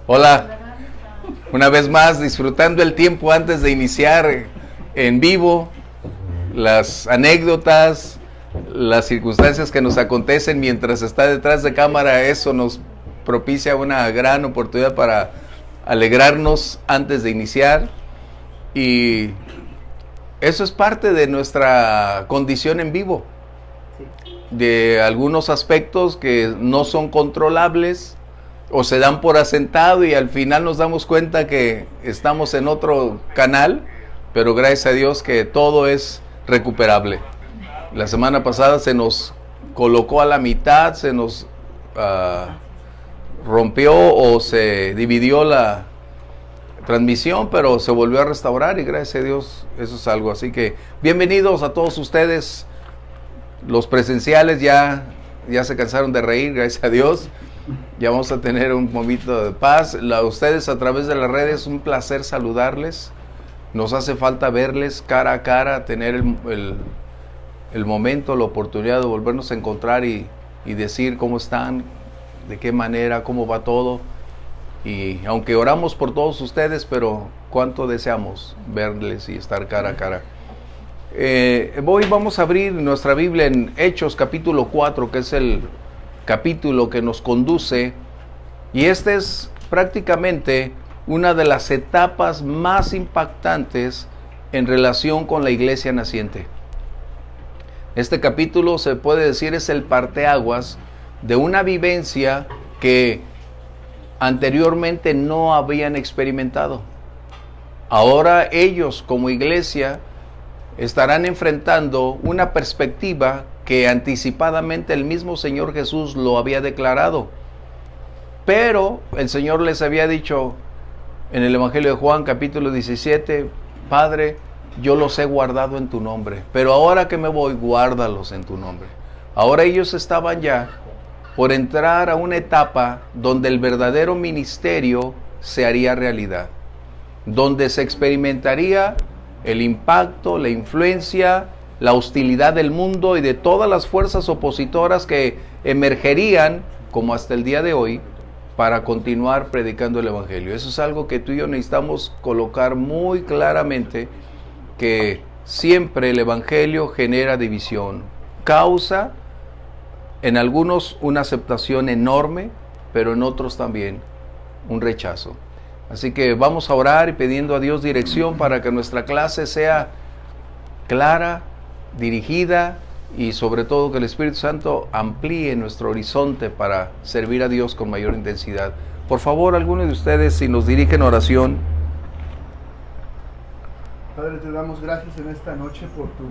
Hola, una vez más disfrutando el tiempo antes de iniciar en vivo, las anécdotas, las circunstancias que nos acontecen mientras está detrás de cámara, eso nos propicia una gran oportunidad para alegrarnos antes de iniciar, y eso es parte de nuestra condición en vivo, de algunos aspectos que no son controlables o se dan por asentado y al final nos damos cuenta que estamos en otro canal, pero gracias a Dios que todo es recuperable. La semana pasada se nos colocó a la mitad, se nos rompió o se dividió la transmisión, pero se volvió a restaurar y gracias a Dios eso es algo. Así que bienvenidos a todos ustedes, los presenciales ya se cansaron de reír, gracias a Dios. Ya vamos a tener un momento de paz. Ustedes a través de las redes, es un placer saludarles. Nos hace falta verles cara a cara, tener el momento, la oportunidad de volvernos a encontrar y decir cómo están, de qué manera, cómo va todo. Y aunque oramos por todos ustedes, pero cuánto deseamos verles y estar cara a cara. Hoy vamos a abrir nuestra Biblia en Hechos capítulo 4, que es el capítulo que nos conduce, y este es prácticamente una de las etapas más impactantes en relación con la iglesia naciente. Este capítulo se puede decir es el parteaguas de una vivencia que anteriormente no habían experimentado. Ahora ellos como iglesia estarán enfrentando una perspectiva que anticipadamente el mismo Señor Jesús lo había declarado. Pero el Señor les había dicho en el Evangelio de Juan capítulo 17, Padre, yo los he guardado en tu nombre, pero ahora que me voy, guárdalos en tu nombre. Ahora ellos estaban ya por entrar a una etapa donde el verdadero ministerio se haría realidad, donde se experimentaría el impacto, la influencia, la hostilidad del mundo y de todas las fuerzas opositoras que emergerían, como hasta el día de hoy, para continuar predicando el Evangelio. Eso es algo que tú y yo necesitamos colocar muy claramente, que siempre el Evangelio genera división, causa en algunos una aceptación enorme, pero en otros también un rechazo. Así que vamos a orar y pidiendo a Dios dirección para que nuestra clase sea clara, dirigida y sobre todo que el Espíritu Santo amplíe nuestro horizonte para servir a Dios con mayor intensidad. Por favor, algunos de ustedes, si nos dirigen oración. Padre, te damos gracias en esta noche por tu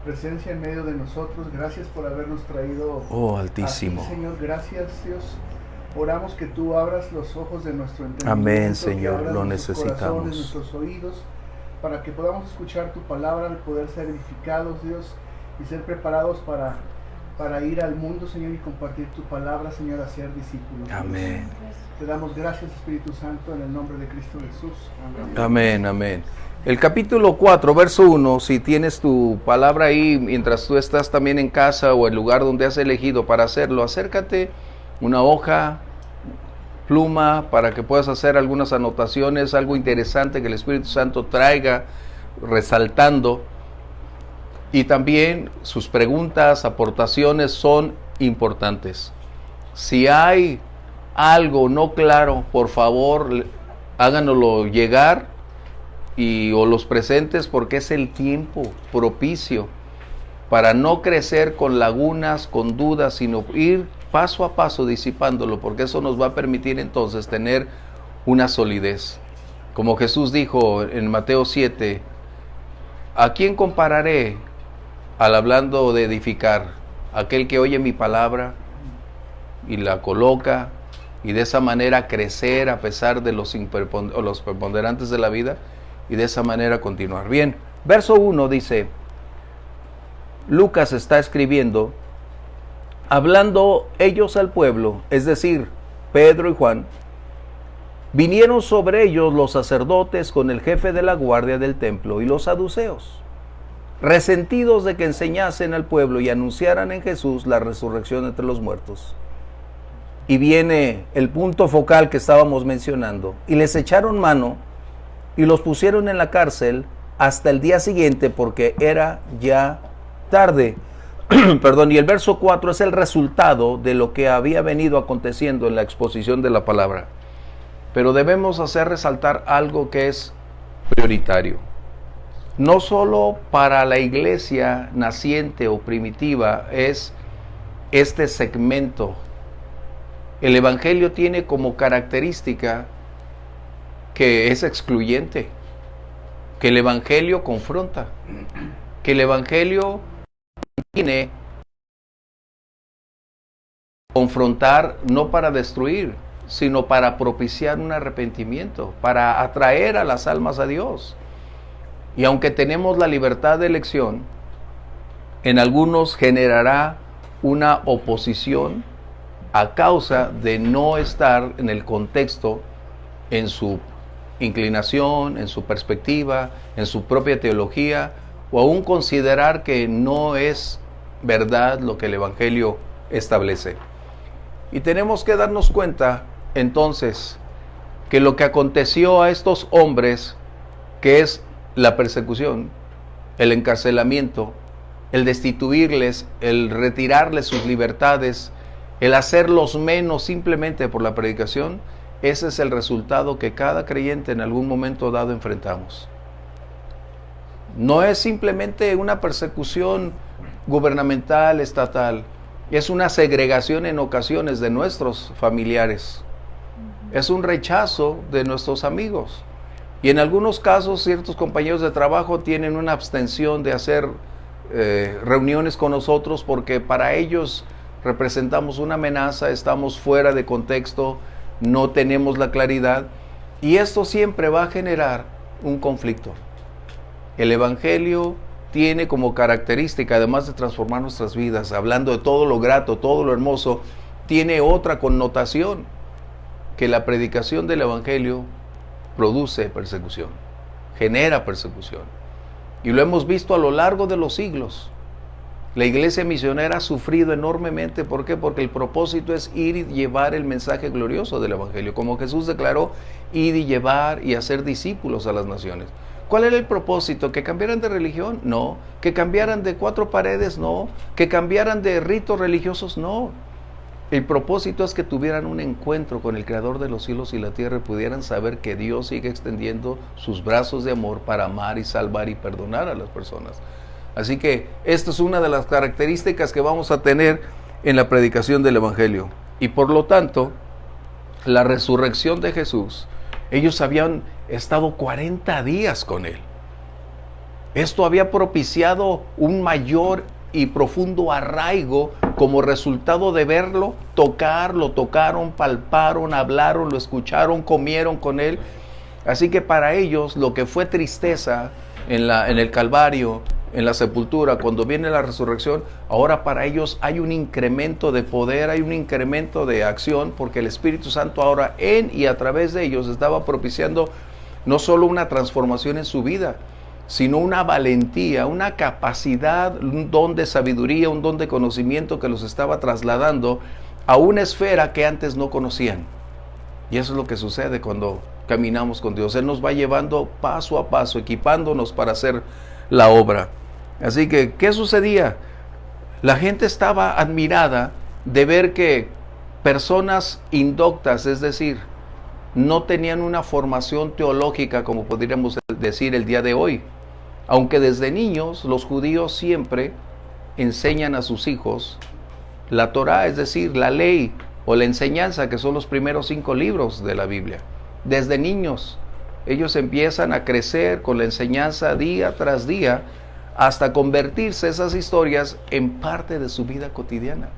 presencia en medio de nosotros. Gracias por habernos traído Altísimo. aquí, Señor. Gracias, Dios. Oramos que tú abras los ojos de nuestro entendimiento. Amén, Señor, lo nuestros necesitamos. corazones, nuestros oídos, para que podamos escuchar tu palabra, poder ser edificados, Dios, y ser preparados para ir al mundo, Señor, y compartir tu palabra, Señor, a ser discípulos. Amén. Te damos gracias, Espíritu Santo, en el nombre de Cristo Jesús. Amén. Amén, amén. El capítulo 4, verso 1, si tienes tu palabra ahí, mientras tú estás también en casa o el lugar donde has elegido para hacerlo, acércate, una hoja, pluma, para que puedas hacer algunas anotaciones, algo interesante que el Espíritu Santo traiga, resaltando. Y también sus preguntas, aportaciones son importantes. Si hay algo no claro, por favor, háganoslo llegar o los presentes, porque es el tiempo propicio para no crecer con lagunas, con dudas, sino ir paso a paso disipándolo, porque eso nos va a permitir entonces tener una solidez. Como Jesús dijo en Mateo 7, ¿a quién compararé? Al hablando de edificar, aquel que oye mi palabra y la coloca, y de esa manera crecer a pesar de los preponderantes de la vida, y de esa manera continuar. Bien, verso 1 dice, Lucas está escribiendo, hablando ellos al pueblo, es decir, Pedro y Juan, vinieron sobre ellos los sacerdotes con el jefe de la guardia del templo y los saduceos, resentidos de que enseñasen al pueblo y anunciaran en Jesús la resurrección entre los muertos. y viene el punto focal que estábamos mencionando. Y les echaron mano y los pusieron en la cárcel hasta el día siguiente porque era ya tarde. Perdón, y el verso 4 es el resultado de lo que había venido aconteciendo en la exposición de la palabra. Pero debemos hacer resaltar algo que es prioritario. No solo para la iglesia naciente o primitiva es este segmento. El Evangelio tiene como característica que es excluyente, que el Evangelio confronta, que el Evangelio tiene confrontar no para destruir, sino para propiciar un arrepentimiento, para atraer a las almas a Dios. Y aunque tenemos la libertad de elección, en algunos generará una oposición a causa de no estar en el contexto, en su inclinación, en su perspectiva, en su propia teología, o aún considerar que no es verdad lo que el Evangelio establece. Y tenemos que darnos cuenta, entonces, que lo que aconteció a estos hombres, que es la persecución, el encarcelamiento, el destituirles, el retirarles sus libertades, el hacerlos menos simplemente por la predicación, ese es el resultado que cada creyente en algún momento dado enfrentamos. No es simplemente una persecución gubernamental, estatal, es una segregación en ocasiones de nuestros familiares, es un rechazo de nuestros amigos. Y en algunos casos ciertos compañeros de trabajo tienen una abstención de hacer reuniones con nosotros porque para ellos representamos una amenaza, estamos fuera de contexto, no tenemos la claridad, y esto siempre va a generar un conflicto. El Evangelio tiene como característica, además de transformar nuestras vidas, hablando de todo lo grato, todo lo hermoso, tiene otra connotación, que la predicación del Evangelio produce persecución, genera persecución. Y lo hemos visto a lo largo de los siglos. La iglesia misionera ha sufrido enormemente. ¿Por qué? Porque el propósito es ir y llevar el mensaje glorioso del Evangelio. Como Jesús declaró, ir y llevar y hacer discípulos a las naciones. ¿Cuál era el propósito? ¿Que cambiaran de religión? No. ¿Que cambiaran de cuatro paredes? No. ¿Que cambiaran de ritos religiosos? No. El propósito es que tuvieran un encuentro con el Creador de los cielos y la tierra y pudieran saber que Dios sigue extendiendo sus brazos de amor para amar y salvar y perdonar a las personas. Así que esta es una de las características que vamos a tener en la predicación del Evangelio. Y por lo tanto, la resurrección de Jesús, ellos habían estado 40 días con Él. Esto había propiciado un mayor y profundo arraigo como resultado de verlo, lo tocaron, palparon, hablaron, lo escucharon, comieron con Él. Así que para ellos lo que fue tristeza en el Calvario, en la sepultura, cuando viene la resurrección, ahora para ellos hay un incremento de poder, hay un incremento de acción, porque el Espíritu Santo ahora en y a través de ellos estaba propiciando no solo una transformación en su vida, sino una valentía, una capacidad, un don de sabiduría, un don de conocimiento que los estaba trasladando a una esfera que antes no conocían. Y eso es lo que sucede cuando caminamos con Dios. Él nos va llevando paso a paso, equipándonos para hacer la obra. Así que, ¿qué sucedía? La gente estaba admirada de ver que personas indoctas, es decir, no tenían una formación teológica como podríamos decir el día de hoy. Aunque desde niños los judíos siempre enseñan a sus hijos la Torá, es decir, la ley o la enseñanza, que son los primeros 5 libros de la Biblia. Desde niños ellos empiezan a crecer con la enseñanza día tras día hasta convertirse esas historias en parte de su vida cotidiana.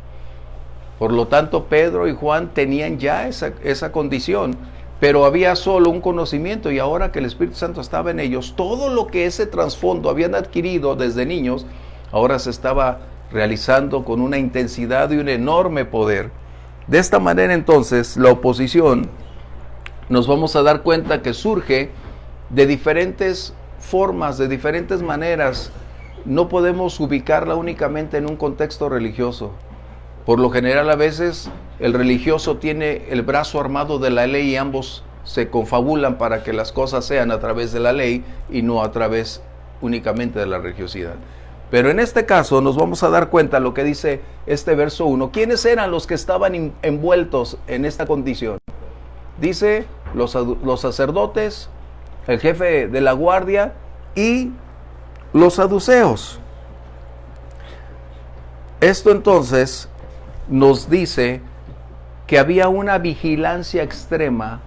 Por lo tanto, Pedro y Juan tenían ya esa condición, pero había solo un conocimiento, y ahora que el Espíritu Santo estaba en ellos, todo lo que ese trasfondo habían adquirido desde niños, ahora se estaba realizando con una intensidad y un enorme poder. De esta manera entonces la oposición, nos vamos a dar cuenta que surge de diferentes formas, de diferentes maneras. No podemos ubicarla únicamente en un contexto religioso. Por lo general a veces el religioso tiene el brazo armado de la ley y ambos se confabulan para que las cosas sean a través de la ley y no a través únicamente de la religiosidad. Pero en este caso nos vamos a dar cuenta lo que dice este verso 1. ¿Quiénes eran los que estaban envueltos en esta condición? Dice los sacerdotes, el jefe de la guardia y los saduceos. Esto entonces nos dice que había una vigilancia extrema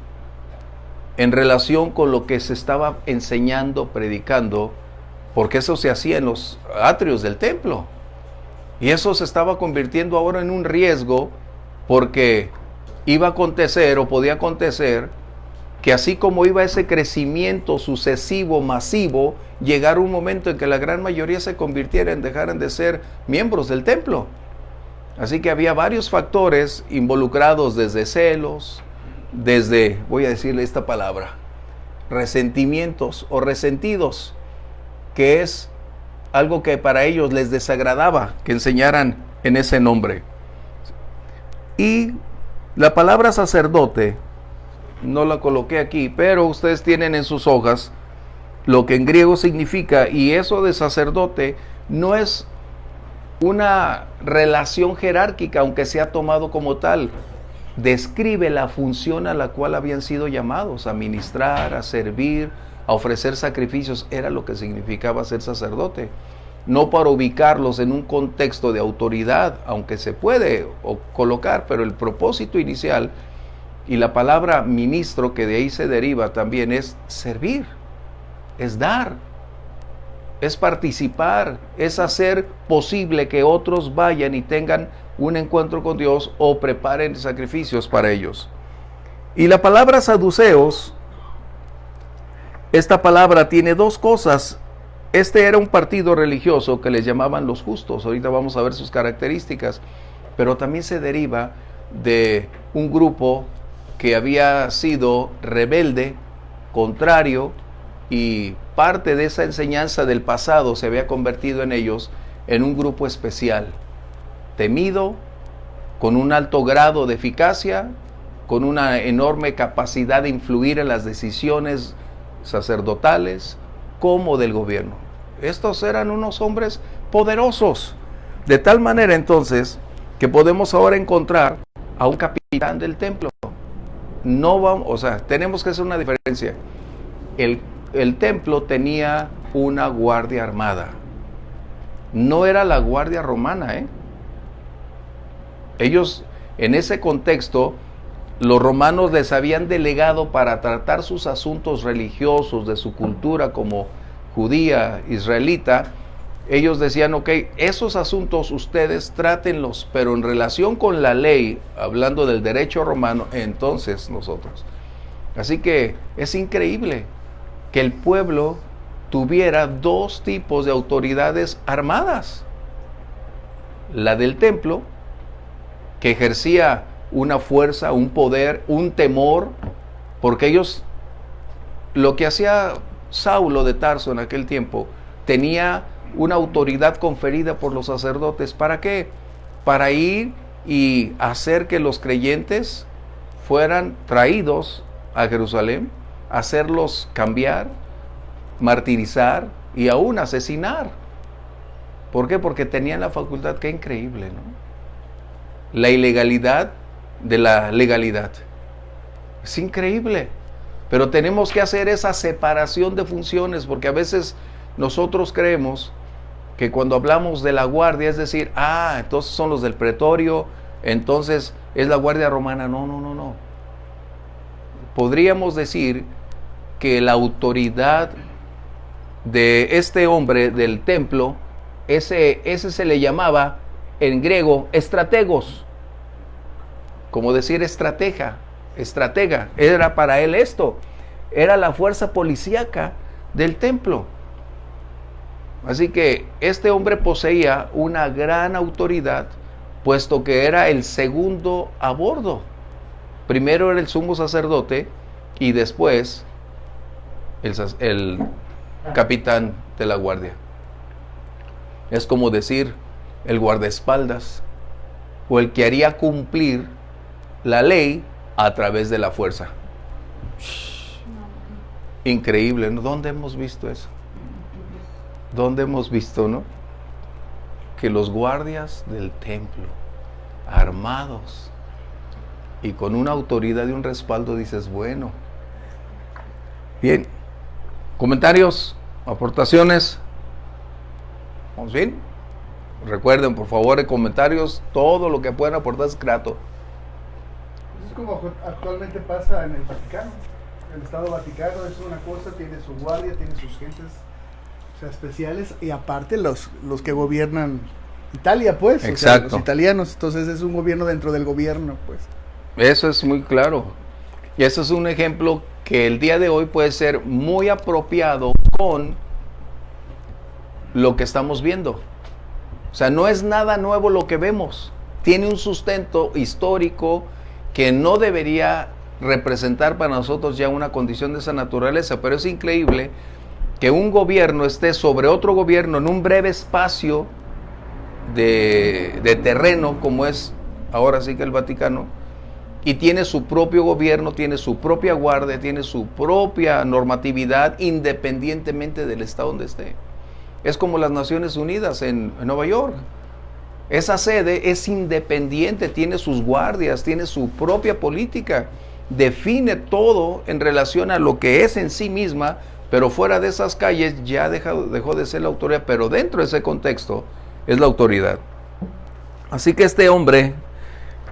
en relación con lo que se estaba enseñando, predicando, porque eso se hacía en los atrios del templo. Y eso se estaba convirtiendo ahora en un riesgo, porque iba a acontecer o podía acontecer que así como iba ese crecimiento sucesivo, masivo, llegara un momento en que la gran mayoría se convirtieran, dejaran de ser miembros del templo. Así que había varios factores involucrados, desde celos, desde, voy a decirle esta palabra, resentimientos o resentidos, que es algo que para ellos les desagradaba que enseñaran en ese nombre. Y la palabra sacerdote, no la coloqué aquí, pero ustedes tienen en sus hojas lo que en griego significa, y eso de sacerdote no es una relación jerárquica, aunque sea tomado como tal. Describe la función a la cual habían sido llamados, a ministrar, a servir, a ofrecer sacrificios. Era lo que significaba ser sacerdote. No para ubicarlos en un contexto de autoridad, aunque se puede colocar, pero el propósito inicial y la palabra ministro, que de ahí se deriva también, es servir, es dar, es participar, es hacer posible que otros vayan y tengan un encuentro con Dios o preparen sacrificios para ellos. Y la palabra saduceos, esta palabra tiene dos cosas. Este era un partido religioso que les llamaban los justos. Ahorita vamos a ver sus características, pero también se deriva de un grupo que había sido rebelde, contrario, y parte de esa enseñanza del pasado se había convertido en ellos en un grupo especial, temido, con un alto grado de eficacia, con una enorme capacidad de influir en las decisiones sacerdotales como del gobierno. Estos eran unos hombres poderosos, de tal manera entonces que podemos ahora encontrar a un capitán del templo. No vamos, o sea, tenemos que hacer una diferencia. El templo tenía una guardia armada. No era la guardia romana, Ellos, en ese contexto, los romanos les habían delegado para tratar sus asuntos religiosos de su cultura como judía, israelita. Ellos decían, ok, esos asuntos ustedes trátenlos, pero en relación con la ley, hablando del derecho romano, entonces nosotros. Así que es increíble que el pueblo tuviera dos tipos de autoridades armadas. La del templo, que ejercía una fuerza, un poder, un temor, porque ellos, lo que hacía Saulo de Tarso en aquel tiempo, tenía una autoridad conferida por los sacerdotes. ¿Para qué? Para ir y hacer que los creyentes fueran traídos a Jerusalén, hacerlos cambiar, martirizar y aún asesinar. ¿Por qué? Porque tenían la facultad. Qué increíble, ¿no? La ilegalidad de la legalidad. Es increíble. Pero tenemos que hacer esa separación de funciones, porque a veces nosotros creemos que cuando hablamos de la guardia, es decir, entonces son los del pretorio, entonces es la guardia romana. No. Podríamos decir que la autoridad de este hombre del templo, ese se le llamaba en griego estrategos, como decir estratega, era para él esto, era la fuerza policíaca del templo. Así que este hombre poseía una gran autoridad, puesto que era el segundo a bordo. Primero era el sumo sacerdote y después el capitán de la guardia. Es como decir el guardaespaldas, o el que haría cumplir la ley a través de la fuerza. Increíble, ¿no? ¿Dónde hemos visto eso? ¿Dónde hemos visto, no? Que los guardias del templo, armados y con una autoridad y un respaldo, dices, bueno. Bien, comentarios, aportaciones. ¿Vamos bien? Recuerden, por favor, en comentarios, todo lo que puedan aportar es grato. Es como actualmente pasa en el Vaticano. El Estado Vaticano es una cosa, tiene su guardia, tiene sus gentes, o sea, especiales, y aparte los que gobiernan Italia, pues. Exacto. O sea, los italianos, entonces es un gobierno dentro del gobierno, pues. Eso es muy claro. Y eso es un ejemplo que el día de hoy puede ser muy apropiado con lo que estamos viendo. O sea, no es nada nuevo lo que vemos. Tiene un sustento histórico que no debería representar para nosotros ya una condición de esa naturaleza, pero es increíble que un gobierno esté sobre otro gobierno en un breve espacio de terreno, como es ahora sí que el Vaticano, y tiene su propio gobierno, tiene su propia guardia, tiene su propia normatividad, independientemente del estado donde esté. Es como las Naciones Unidas en Nueva York. Esa sede es independiente, tiene sus guardias, tiene su propia política, define todo en relación a lo que es en sí misma, pero fuera de esas calles ya dejó de ser la autoridad, pero dentro de ese contexto es la autoridad. Así que este hombre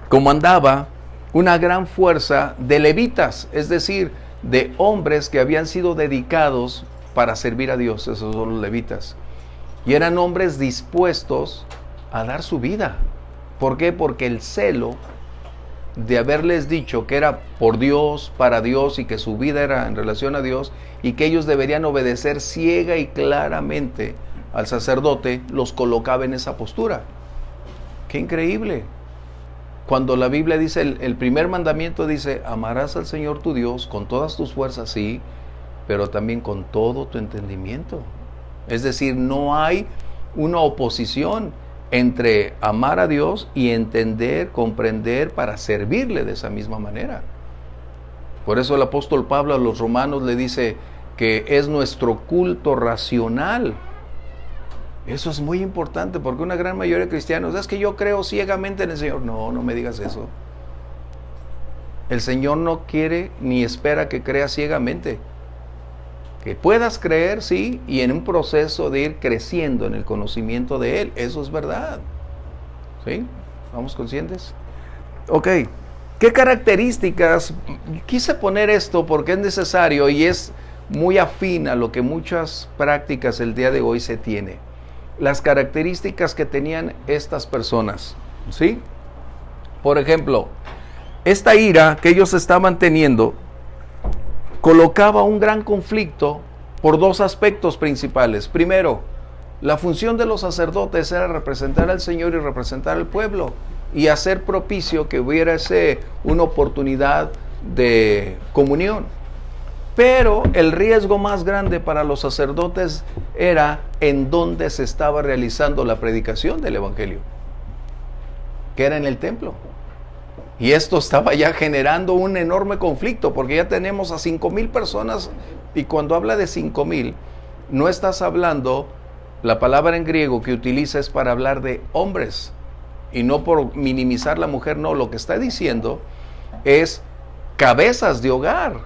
comandaba una gran fuerza de levitas, es decir, de hombres que habían sido dedicados para servir a Dios, esos son los levitas. Y eran hombres dispuestos a dar su vida. ¿Por qué? Porque el celo de haberles dicho que era por Dios, para Dios, y que su vida era en relación a Dios, y que ellos deberían obedecer ciega y claramente al sacerdote, los colocaba en esa postura. ¡Qué increíble! Cuando la Biblia dice, el primer mandamiento dice, amarás al Señor tu Dios con todas tus fuerzas, sí, pero también con todo tu entendimiento. Es decir, no hay una oposición entre amar a Dios y entender, comprender para servirle de esa misma manera. Por eso el apóstol Pablo a los romanos le dice que es nuestro culto racional. Eso es muy importante porque una gran mayoría de cristianos, es que yo creo ciegamente en el Señor. No, no me digas eso. El Señor no quiere ni espera que creas ciegamente. Que puedas creer, sí, y en un proceso de ir creciendo en el conocimiento de Él. Eso es verdad. ¿Sí? ¿Estamos conscientes? Ok. ¿Qué características? Quise poner esto porque es necesario y es muy afín a lo que muchas prácticas el día de hoy se tiene. Las características que tenían estas personas. ¿Sí? Por ejemplo, esta ira que ellos estaban teniendo colocaba un gran conflicto por dos aspectos principales. Primero, la función de los sacerdotes era representar al Señor y representar al pueblo y hacer propicio que hubiera una oportunidad de comunión. Pero el riesgo más grande para los sacerdotes era en dónde se estaba realizando la predicación del Evangelio, que era en el templo. Y esto estaba ya generando un enorme conflicto, porque ya tenemos a 5,000 personas, y cuando habla de 5,000, no estás hablando, la palabra en griego que utiliza es para hablar de hombres, y no por minimizar la mujer, no, lo que está diciendo es cabezas de hogar,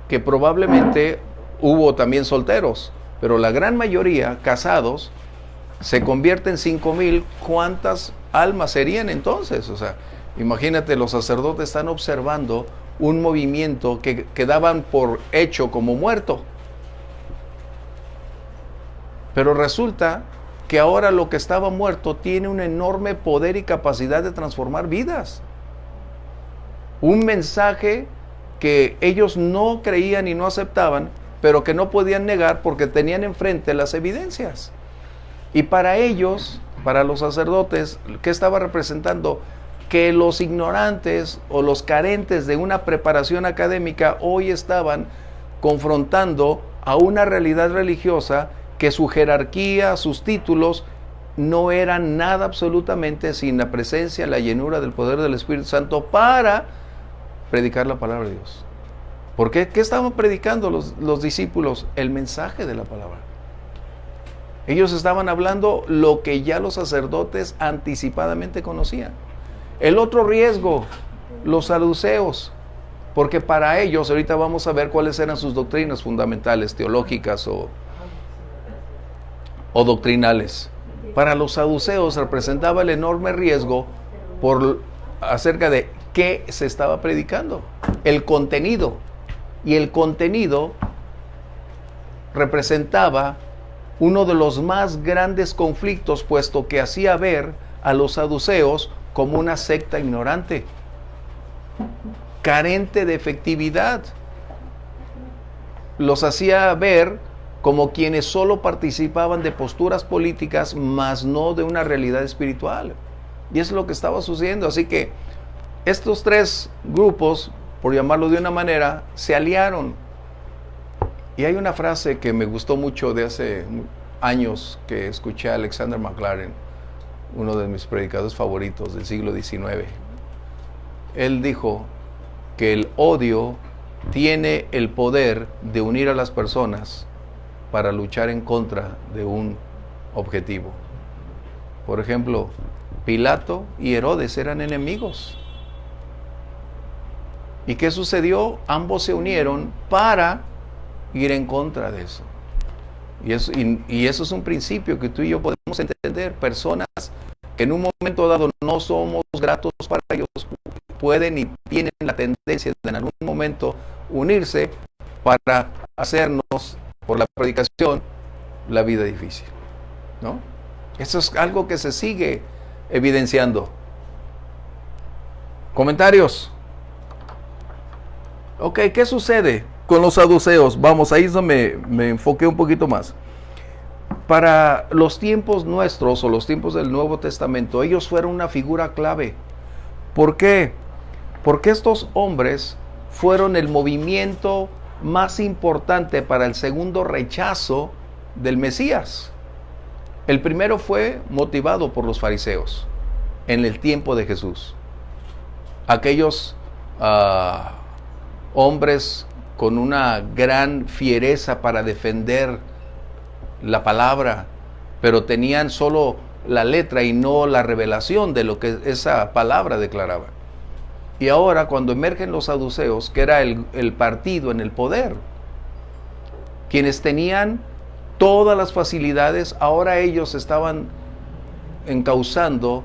que probablemente hubo también solteros, pero la gran mayoría casados. Se convierte en 5,000, ¿cuántas almas serían entonces? O sea, imagínate, los sacerdotes están observando un movimiento que daban por hecho como muerto. Pero resulta que ahora lo que estaba muerto tiene un enorme poder y capacidad de transformar vidas. Un mensaje que ellos no creían y no aceptaban, pero que no podían negar porque tenían enfrente las evidencias. Y para ellos, para los sacerdotes, ¿qué estaba representando? Que los ignorantes o los carentes de una preparación académica hoy estaban confrontando a una realidad religiosa que su jerarquía, sus títulos, no eran nada absolutamente sin la presencia, la llenura del poder del Espíritu Santo para predicar la palabra de Dios. ¿Por qué? ¿Qué estaban predicando los discípulos? El mensaje de la palabra. Ellos estaban hablando lo que ya los sacerdotes anticipadamente conocían. El otro riesgo, los saduceos, porque para ellos, ahorita vamos a ver cuáles eran sus doctrinas fundamentales, teológicas o doctrinales. Para los saduceos representaba el enorme riesgo acerca de qué se estaba predicando, el contenido. Y el contenido representaba uno de los más grandes conflictos, puesto que hacía ver a los saduceos como una secta ignorante, carente de efectividad. Los hacía ver como quienes solo participaban de posturas políticas, mas no de una realidad espiritual. Y eso es lo que estaba sucediendo. Así que estos tres grupos, por llamarlo de una manera, se aliaron. Y hay una frase que me gustó mucho de hace años que escuché a Alexander McLaren, uno de mis predicadores favoritos del siglo XIX. Él dijo que el odio tiene el poder de unir a las personas para luchar en contra de un objetivo. Por ejemplo, Pilato y Herodes eran enemigos. ¿Y qué sucedió? Ambos se unieron para ir en contra de eso. Y eso es un principio que tú y yo podemos entender. Personas que en un momento dado no somos gratos para ellos, pueden y tienen la tendencia de en algún momento unirse para hacernos, por la predicación, la vida difícil, ¿no? Eso es algo que se sigue evidenciando. ¿Comentarios? Ok, ¿qué sucede con los saduceos? Vamos, ahí es donde me enfoqué un poquito más. Para los tiempos nuestros o los tiempos del Nuevo Testamento, ellos fueron una figura clave. ¿Por qué? Porque estos hombres fueron el movimiento más importante para el segundo rechazo del Mesías. El primero fue motivado por los fariseos en el tiempo de Jesús. Aquellos hombres con una gran fiereza para defender la palabra, pero tenían solo la letra y no la revelación de lo que esa palabra declaraba. Y ahora, cuando emergen los saduceos, que era el partido en el poder, quienes tenían todas las facilidades, ahora ellos estaban encauzando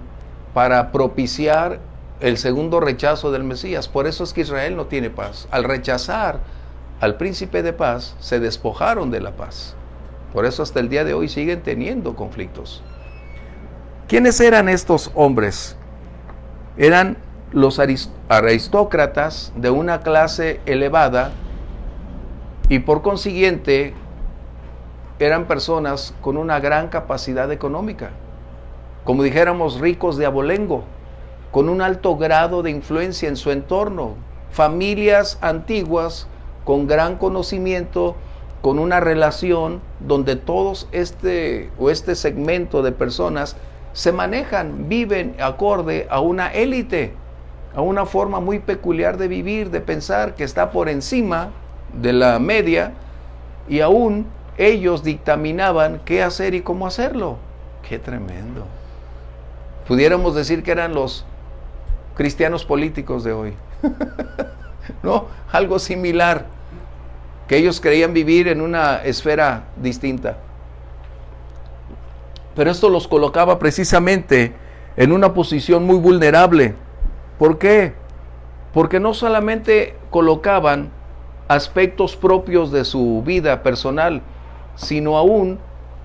para propiciar el segundo rechazo del Mesías. Por eso es que Israel no tiene paz. Al rechazar al príncipe de paz, se despojaron de la paz. Por eso hasta el día de hoy siguen teniendo conflictos. ¿Quiénes eran estos hombres? Eran los aristócratas de una clase elevada y por consiguiente eran personas con una gran capacidad económica, como dijéramos, ricos de abolengo, con un alto grado de influencia en su entorno, familias antiguas con gran conocimiento, con una relación donde todos este segmento de personas se manejan, viven acorde a una élite, a una forma muy peculiar de vivir, de pensar, que está por encima de la media, y aún ellos dictaminaban qué hacer y cómo hacerlo. ¡Qué tremendo! Pudiéramos decir que eran los cristianos políticos de hoy. ¿No? Algo similar, que ellos creían vivir en una esfera distinta. Pero esto los colocaba precisamente en una posición muy vulnerable. ¿Por qué? Porque no solamente colocaban aspectos propios de su vida personal, sino aún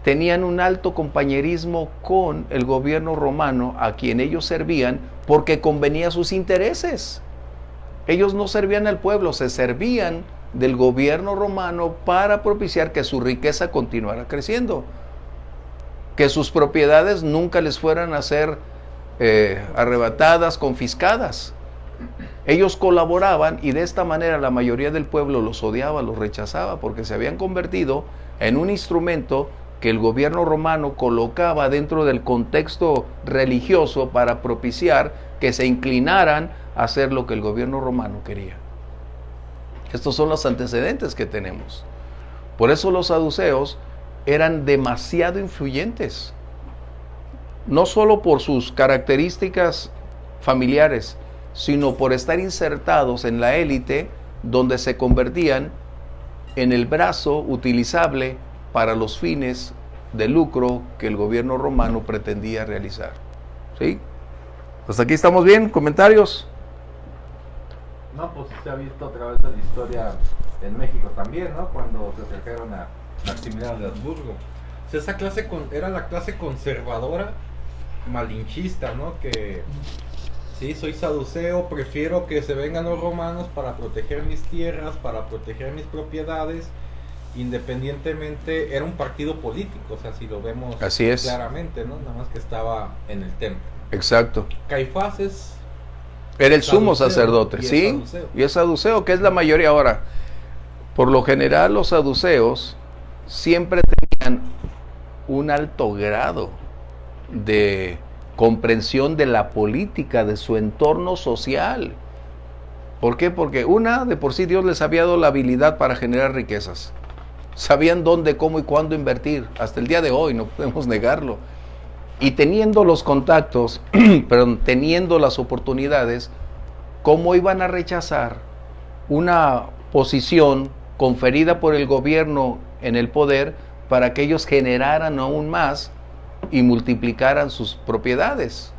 tenían un alto compañerismo con el gobierno romano a quien ellos servían porque convenía a sus intereses. Ellos no servían al pueblo, se servían del gobierno romano para propiciar que su riqueza continuara creciendo, que sus propiedades nunca les fueran a ser arrebatadas, confiscadas. Ellos colaboraban y de esta manera la mayoría del pueblo los odiaba, los rechazaba, porque se habían convertido en un instrumento que el gobierno romano colocaba dentro del contexto religioso para propiciar que se inclinaran a hacer lo que el gobierno romano quería. Estos son los antecedentes que tenemos. Por eso los saduceos eran demasiado influyentes, no solo por sus características familiares, sino por estar insertados en la élite, donde se convertían en el brazo utilizable para los fines de lucro que el gobierno romano pretendía realizar. ¿Sí? Hasta aquí estamos bien. ¿Comentarios? No, pues se ha visto a través de la historia en México también, ¿no? Cuando se acercaron a Maximiliano de Habsburgo. O sea, esa clase era la clase conservadora, malinchista, ¿no? Que sí, soy saduceo, prefiero que se vengan los romanos para proteger mis tierras, para proteger mis propiedades, independientemente, era un partido político, o sea, si lo vemos así es, claramente, ¿no? Nada más que estaba en el templo. Exacto. Caifás era el sumo sacerdote, y ¿sí? Y es saduceo, que es la mayoría. Ahora, por lo general los saduceos siempre tenían un alto grado de comprensión de la política, de su entorno social. ¿Por qué? Porque de por sí Dios les había dado la habilidad para generar riquezas. Sabían dónde, cómo y cuándo invertir. Hasta el día de hoy, no podemos negarlo. Y teniendo los contactos, perdón, teniendo las oportunidades, ¿cómo iban a rechazar una posición conferida por el gobierno en el poder para que ellos generaran aún más y multiplicaran sus propiedades?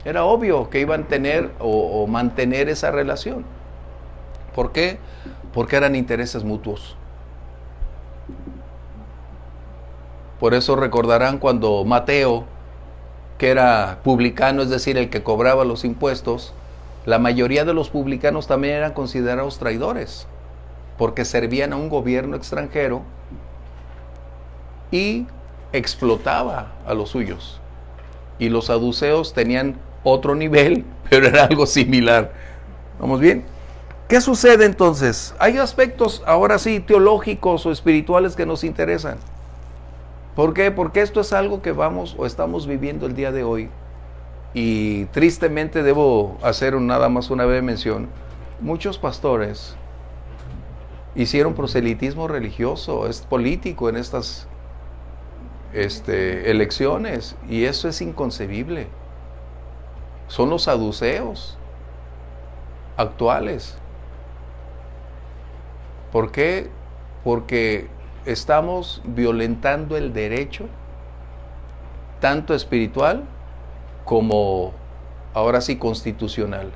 Era obvio que iban a tener o mantener esa relación. ¿Por qué? Porque eran intereses mutuos. Por eso recordarán cuando Mateo, que era publicano, es decir, el que cobraba los impuestos, la mayoría de los publicanos también eran considerados traidores, porque servían a un gobierno extranjero y explotaba a los suyos. Y los saduceos tenían otro nivel, pero era algo similar. ¿Vamos bien? ¿Qué sucede entonces? Hay aspectos, ahora sí, teológicos o espirituales que nos interesan. ¿Por qué? Porque esto es algo que vamos o estamos viviendo el día de hoy. Y tristemente debo hacer nada más una breve mención. Muchos pastores hicieron proselitismo religioso, es político en estas elecciones, y eso es inconcebible. Son los saduceos actuales. ¿Por qué? Porque estamos violentando el derecho, tanto espiritual como, ahora sí, constitucional.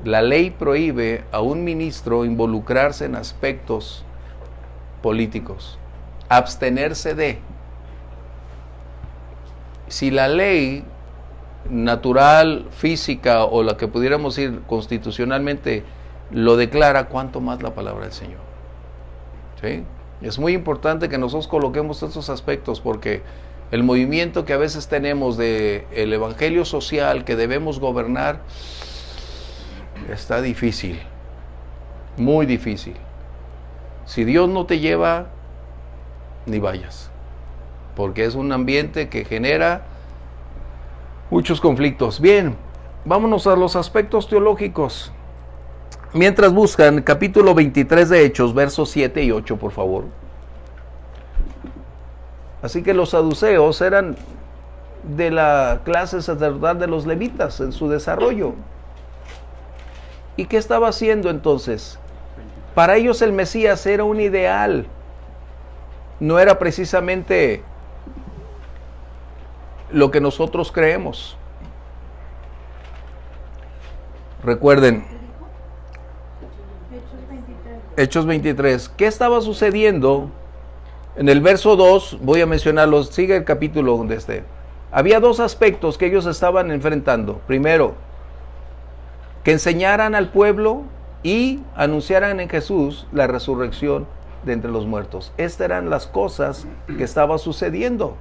La ley prohíbe a un ministro involucrarse en aspectos políticos, abstenerse de. Si la ley natural, física o la que pudiéramos decir constitucionalmente lo declara, ¿cuánto más la palabra del Señor? ¿Sí? Es muy importante que nosotros coloquemos estos aspectos, porque el movimiento que a veces tenemos de el evangelio social que debemos gobernar está difícil, muy difícil. Si Dios no te lleva, ni vayas, porque es un ambiente que genera muchos conflictos. Bien, vámonos a los aspectos teológicos. Mientras buscan, capítulo 23 de Hechos, versos 7 y 8, por favor. Así que los saduceos eran de la clase sacerdotal de los levitas en su desarrollo. ¿Y qué estaba haciendo entonces? Para ellos el Mesías era un ideal, no era precisamente lo que nosotros creemos. Recuerden, Hechos 23. ¿Qué estaba sucediendo? En el verso 2, voy a mencionarlos, sigue el capítulo donde esté. Había dos aspectos que ellos estaban enfrentando. Primero, que enseñaran al pueblo y anunciaran en Jesús la resurrección de entre los muertos. Estas eran las cosas que estaban sucediendo.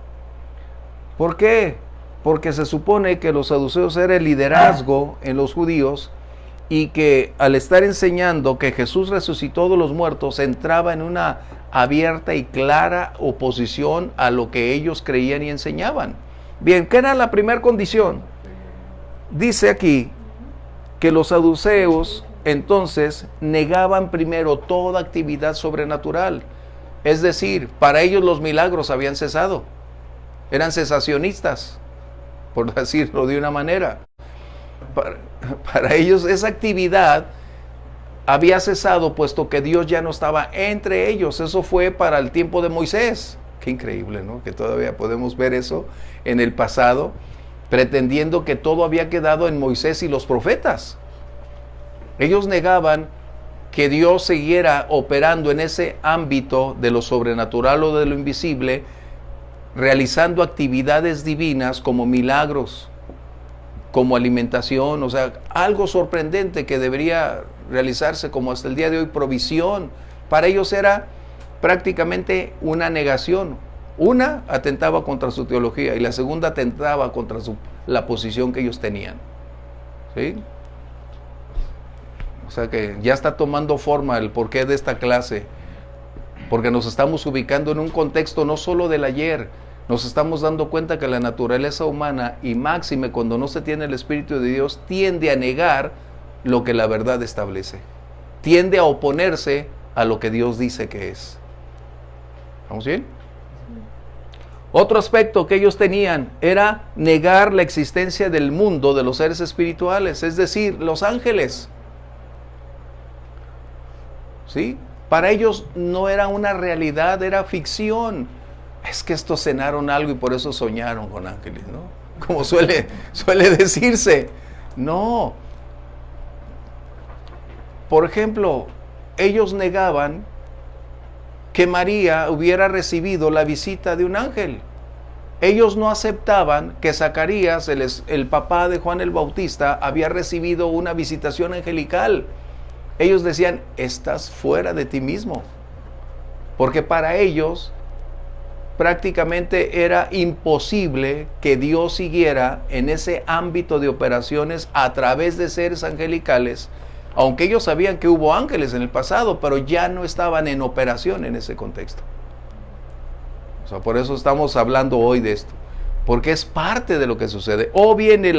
¿Por qué? Porque se supone que los saduceos era el liderazgo en los judíos, y que al estar enseñando que Jesús resucitó de los muertos entraba en una abierta y clara oposición a lo que ellos creían y enseñaban. Bien, ¿qué era la primera condición? Dice aquí que los saduceos entonces negaban primero toda actividad sobrenatural. Es decir, para ellos los milagros habían cesado. Eran cesacionistas, por decirlo de una manera. Para ellos esa actividad había cesado, puesto que Dios ya no estaba entre ellos. Eso fue para el tiempo de Moisés. Qué increíble, ¿no? Que todavía podemos ver eso en el pasado, pretendiendo que todo había quedado en Moisés y los profetas. Ellos negaban que Dios siguiera operando en ese ámbito de lo sobrenatural o de lo invisible, realizando actividades divinas como milagros, como alimentación, o sea, algo sorprendente que debería realizarse como hasta el día de hoy, provisión. Para ellos era prácticamente una negación. Una atentaba contra su teología y la segunda atentaba contra la posición que ellos tenían. ¿Sí? O sea que ya está tomando forma el porqué de esta clase, porque nos estamos ubicando en un contexto no solo del ayer, nos estamos dando cuenta que la naturaleza humana, y máxime cuando no se tiene el Espíritu de Dios, tiende a negar lo que la verdad establece, tiende a oponerse a lo que Dios dice que es. ¿Vamos bien? Otro aspecto que ellos tenían era negar la existencia del mundo de los seres espirituales, es decir, los ángeles. ¿Sí? Para ellos no era una realidad, era ficción. Es que estos cenaron algo y por eso soñaron con ángeles, ¿no? Como suele decirse. No. Por ejemplo, ellos negaban que María hubiera recibido la visita de un ángel. Ellos no aceptaban que Zacarías, el papá de Juan el Bautista, había recibido una visitación angelical. Ellos decían, estás fuera de ti mismo. Porque para ellos prácticamente era imposible que Dios siguiera en ese ámbito de operaciones a través de seres angelicales, aunque ellos sabían que hubo ángeles en el pasado, pero ya no estaban en operación en ese contexto. O sea, por eso estamos hablando hoy de esto, porque es parte de lo que sucede. O viene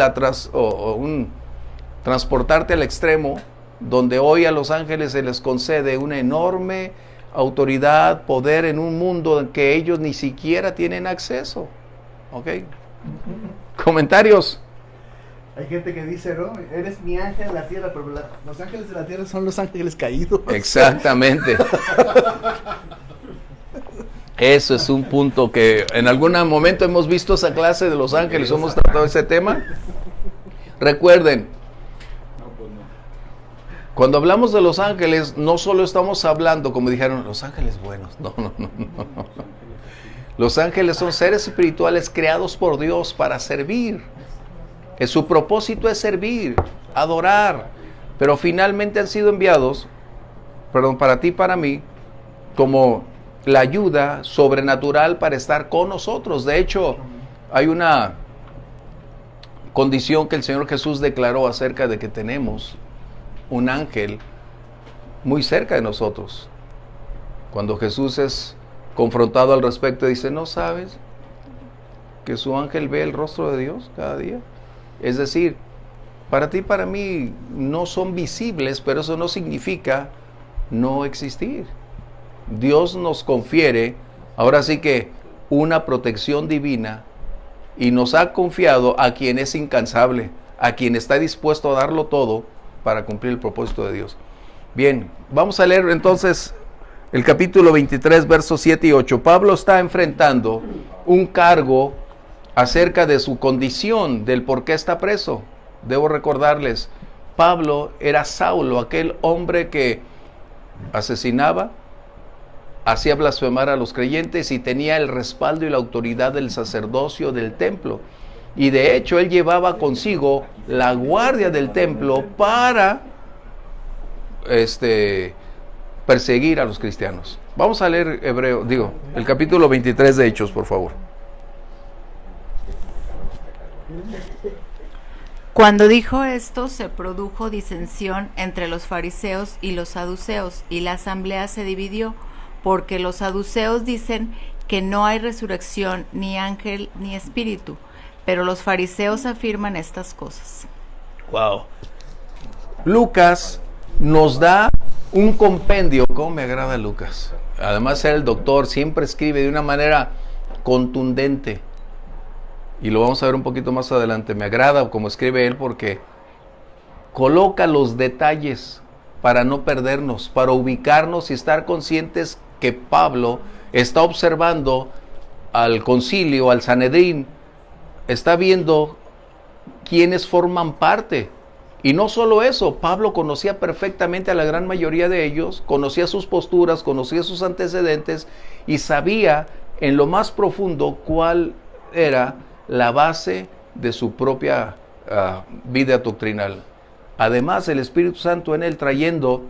transportarte al extremo, donde hoy a los ángeles se les concede una enorme autoridad, poder en un mundo en que ellos ni siquiera tienen acceso. ¿Ok? ¿Comentarios? Hay gente que dice, no, eres mi ángel en la tierra, pero los ángeles de la tierra son los ángeles caídos. Exactamente. Eso es un punto que en algún momento hemos visto esa clase de los ángeles, hemos tratado ese tema. Recuerden, cuando hablamos de los ángeles, no solo estamos hablando, como dijeron, los ángeles buenos. No. Los ángeles son seres espirituales creados por Dios para servir. Su propósito es servir, adorar, pero finalmente han sido enviados, para ti y para mí, como la ayuda sobrenatural para estar con nosotros. De hecho, hay una condición que el Señor Jesús declaró acerca de que tenemos un ángel muy cerca de nosotros. Cuando Jesús es confrontado al respecto, dice, ¿no sabes que su ángel ve el rostro de Dios cada día? Es decir, para ti y para mí no son visibles, pero eso no significa no existir. Dios nos confiere, ahora sí que, una protección divina, y nos ha confiado a quien es incansable, a quien está dispuesto a darlo todo para cumplir el propósito de Dios. Bien, vamos a leer entonces el capítulo 23, versos 7 y 8. Pablo está enfrentando un cargo acerca de su condición, del por qué está preso. Debo recordarles, Pablo era Saulo, aquel hombre que asesinaba, hacía blasfemar a los creyentes y tenía el respaldo y la autoridad del sacerdocio del templo. Y de hecho él llevaba consigo la guardia del templo para perseguir a los cristianos. Vamos a leer el capítulo 23 de Hechos, por favor. Cuando dijo esto, se produjo disensión entre los fariseos y los saduceos, y la asamblea se dividió, porque los saduceos dicen que no hay resurrección, ni ángel, ni espíritu, pero los fariseos afirman estas cosas. Wow. Lucas nos da un compendio. ¿Cómo me agrada Lucas? Además de ser el doctor, siempre escribe de una manera contundente. Y lo vamos a ver un poquito más adelante. Me agrada como escribe él porque coloca los detalles para no perdernos, para ubicarnos y estar conscientes que Pablo está observando al concilio, al Sanedrín, está viendo quiénes forman parte. Y no solo eso, Pablo conocía perfectamente a la gran mayoría de ellos, conocía sus posturas, conocía sus antecedentes y sabía en lo más profundo cuál era la base de su propia vida doctrinal. Además, el Espíritu Santo en él trayendo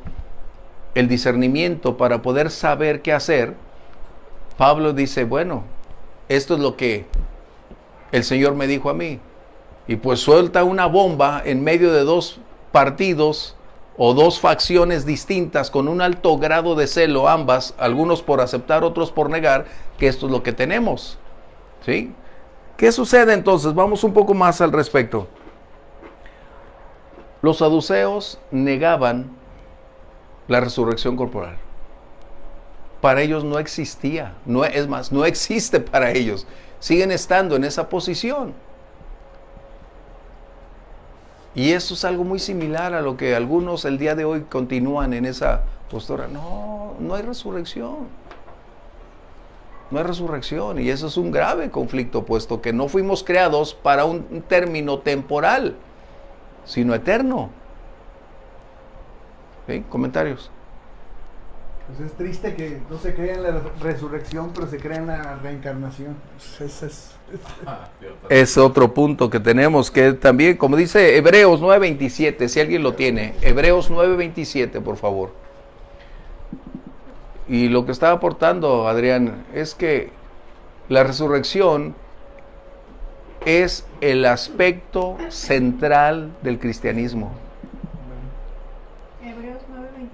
el discernimiento para poder saber qué hacer, Pablo dice, bueno, esto es lo que el Señor me dijo a mí. Y pues suelta una bomba en medio de dos partidos o dos facciones distintas con un alto grado de celo, ambas, algunos por aceptar, otros por negar, que esto es lo que tenemos. ¿Sí? ¿Qué sucede entonces? Vamos un poco más al respecto. Los saduceos negaban la resurrección corporal. Para ellos no existía, es más, no existe para ellos. Siguen estando en esa posición. Y eso es algo muy similar a lo que algunos el día de hoy continúan en esa postura. No, no hay resurrección. No hay resurrección. Y eso es un grave conflicto, puesto que no fuimos creados para un término temporal, sino eterno. ¿Sí? ¿Comentarios? Pues es triste que no se crea en la resurrección, pero se crea en la reencarnación. Es otro punto que tenemos, que también, como dice Hebreos 9:27, si alguien lo tiene, Hebreos 9:27, por favor. Y lo que estaba aportando Adrián es que la resurrección es el aspecto central del cristianismo. Hebreos 9:27.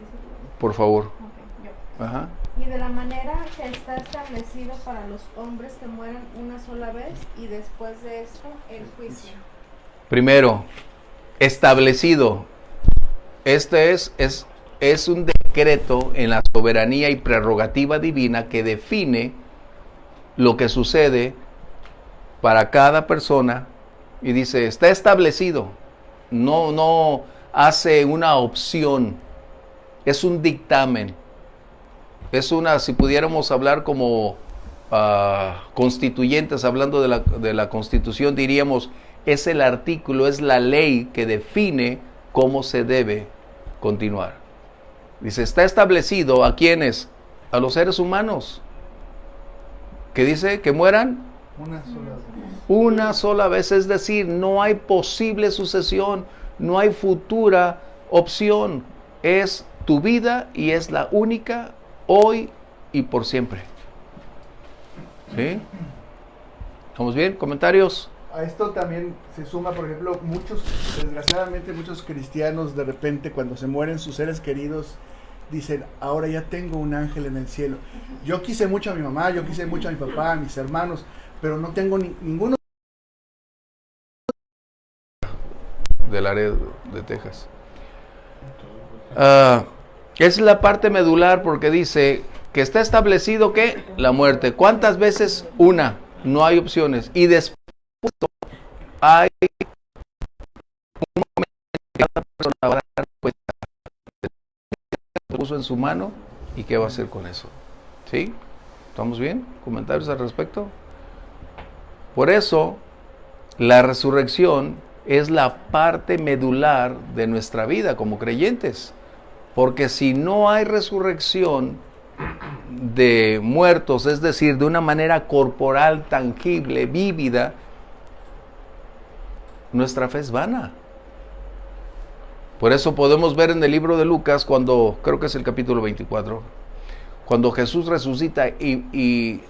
Por favor. Okay, yo. Ajá. Y de la manera que está establecido para los hombres que mueran una sola vez y después de esto el juicio. Primero, establecido. Este es un decreto en la soberanía y prerrogativa divina que define lo que sucede para cada persona y dice, está establecido. No hace una opción. Es un dictamen. Es una, si pudiéramos hablar como constituyentes, hablando de la Constitución, diríamos, es el artículo, es la ley que define cómo se debe continuar. Dice, está establecido a quiénes, a los seres humanos, que dice que mueran una sola vez, es decir, no hay posible sucesión, no hay futura opción, es tu vida y es la única hoy y por siempre. ¿Sí? ¿Estamos bien? ¿Comentarios? A esto también se suma, por ejemplo, desgraciadamente muchos cristianos de repente cuando se mueren sus seres queridos dicen, ahora ya tengo un ángel en el cielo. Yo quise mucho a mi mamá, yo quise mucho a mi papá, a mis hermanos, pero no tengo ninguno. Del área de Texas. Es la parte medular porque dice que está establecido que la muerte. ¿Cuántas veces? Una. No hay opciones. Y después hay un momento en que cada persona va a dar cuenta de lo que puso en su mano y qué va a hacer con eso. ¿Sí? ¿Estamos bien? ¿Comentarios al respecto? Por eso, la resurrección es la parte medular de nuestra vida como creyentes. Porque si no hay resurrección de muertos, es decir, de una manera corporal, tangible, vívida, nuestra fe es vana. Por eso podemos ver en el libro de Lucas, cuando, creo que es el capítulo 24, cuando Jesús resucita y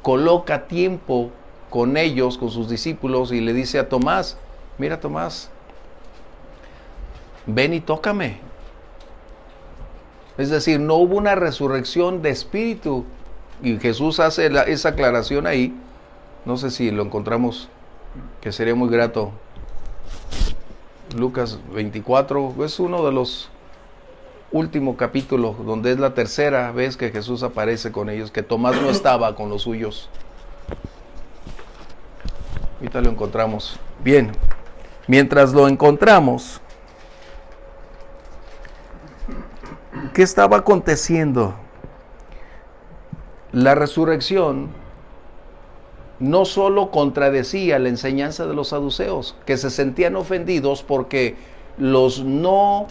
coloca tiempo con ellos, con sus discípulos, y le dice a Tomás, mira Tomás, ven y tócame. Es decir, no hubo una resurrección de espíritu. Y Jesús hace esa aclaración ahí. No sé si lo encontramos, que sería muy grato. Lucas 24 es uno de los últimos capítulos, donde es la tercera vez que Jesús aparece con ellos, que Tomás no estaba con los suyos. Ahorita lo encontramos. Bien, mientras lo encontramos, ¿qué estaba aconteciendo? La resurrección no solo contradecía la enseñanza de los saduceos, que se sentían ofendidos porque los no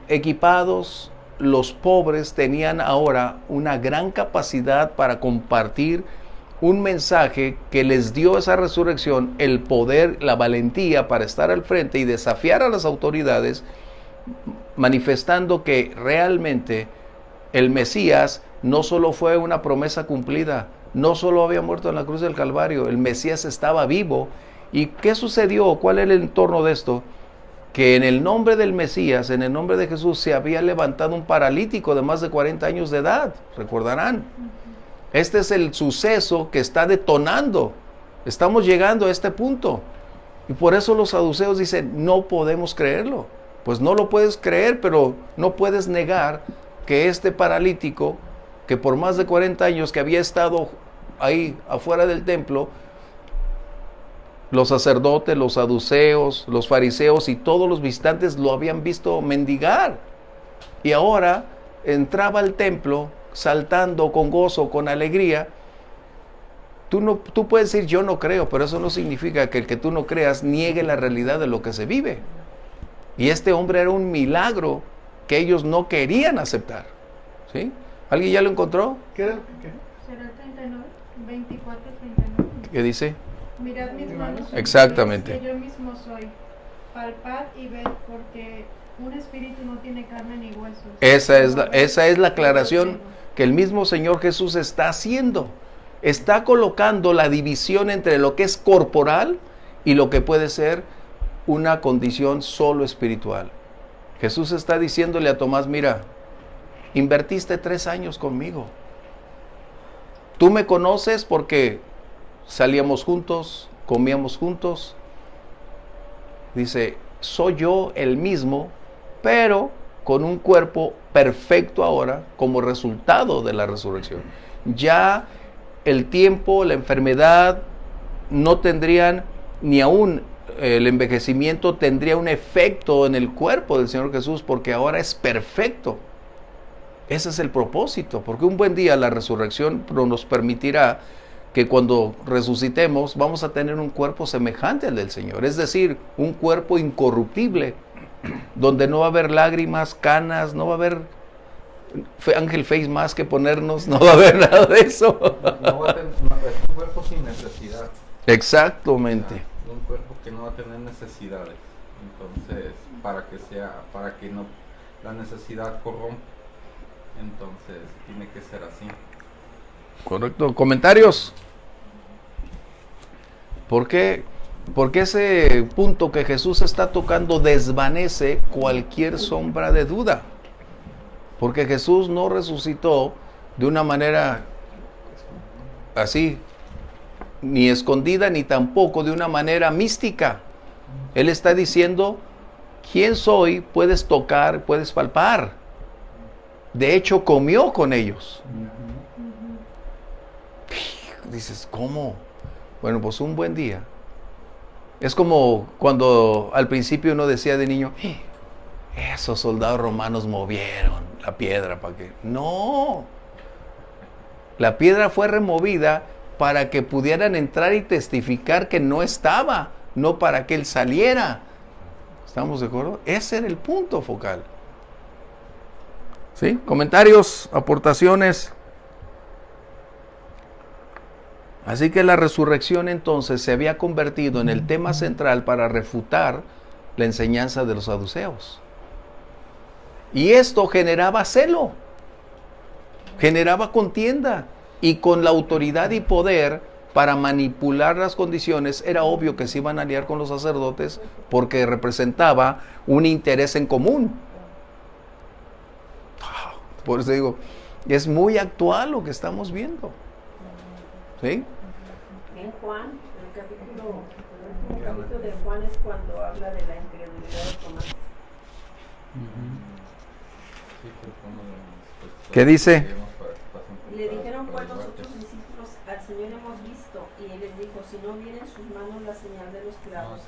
equipados, los pobres, tenían ahora una gran capacidad para compartir un mensaje que les dio esa resurrección, el poder, la valentía para estar al frente y desafiar a las autoridades, manifestando que realmente el Mesías no solo fue una promesa cumplida, no solo había muerto en la cruz del Calvario, el Mesías estaba vivo. ¿Y qué sucedió? ¿Cuál era el entorno de esto? Que en el nombre del Mesías, en el nombre de Jesús, se había levantado un paralítico de más de 40 años de edad, recordarán. Este es el suceso que está detonando. Estamos llegando a este punto. Y por eso los saduceos dicen, no podemos creerlo. Pues no lo puedes creer, pero no puedes negar que este paralítico, que por más de 40 años que había estado ahí afuera del templo, los sacerdotes, los saduceos, los fariseos y todos los visitantes lo habían visto mendigar. Y ahora entraba al templo saltando con gozo, con alegría. Tú puedes decir yo no creo, pero eso no significa que el que tú no creas niegue la realidad de lo que se vive. Y este hombre era un milagro que ellos no querían aceptar. ¿Sí? ¿Alguien ya lo encontró? ¿Qué? Será 39, 24, 39. ¿Qué dice? Mirad mis manos, Exactamente. que yo mismo soy. Palpad y ved, porque un espíritu no tiene carne ni huesos. Esa es la aclaración que el mismo Señor Jesús está haciendo. Está colocando la división entre lo que es corporal y lo que puede ser una condición solo espiritual. Jesús está diciéndole a Tomás, mira, invertiste 3 años conmigo. Tú me conoces porque salíamos juntos, comíamos juntos. Dice, soy yo el mismo, pero con un cuerpo perfecto ahora como resultado de la resurrección. Ya el tiempo, la enfermedad no tendrían, ni aún el envejecimiento tendría un efecto en el cuerpo del Señor Jesús, porque ahora es perfecto. Ese es el propósito, porque un buen día la resurrección nos permitirá que cuando resucitemos vamos a tener un cuerpo semejante al del Señor, es decir, un cuerpo incorruptible, donde no va a haber lágrimas, canas, no va a haber Ángel Face más que ponernos, no va a haber nada de eso. No va a tener, es un cuerpo sin necesidad. Exactamente. Un cuerpo que no va a tener necesidades. Entonces, para que no la necesidad corrompa. Entonces, tiene que ser así. Correcto. ¿Comentarios? Porque ese punto que Jesús está tocando desvanece cualquier sombra de duda. Porque Jesús no resucitó de una manera así, ni escondida, ni tampoco de una manera mística. Él está diciendo, ¿quién soy? Puedes tocar, puedes palpar. De hecho, comió con ellos. Dices, ¿cómo? Bueno, pues un buen día. Es como cuando al principio uno decía de niño, esos soldados romanos movieron la piedra para que... No. La piedra fue removida para que pudieran entrar y testificar que no estaba, no para que él saliera. ¿Estamos de acuerdo? Ese era el punto focal. ¿Sí? ¿Comentarios? ¿Aportaciones? Así que la resurrección entonces se había convertido en el tema central para refutar la enseñanza de los saduceos. Y esto generaba celo, generaba contienda, y con la autoridad y poder para manipular las condiciones, era obvio que se iban a aliar con los sacerdotes porque representaba un interés en común. Por eso digo, es muy actual lo que estamos viendo. ¿Sí? En Juan, en el capítulo de Juan es cuando habla de la incredulidad de Tomás. ¿Qué dice? Y le dijeron pues los otros discípulos, al Señor hemos visto. Y él les dijo, si no viene en sus manos la señal de los clavos,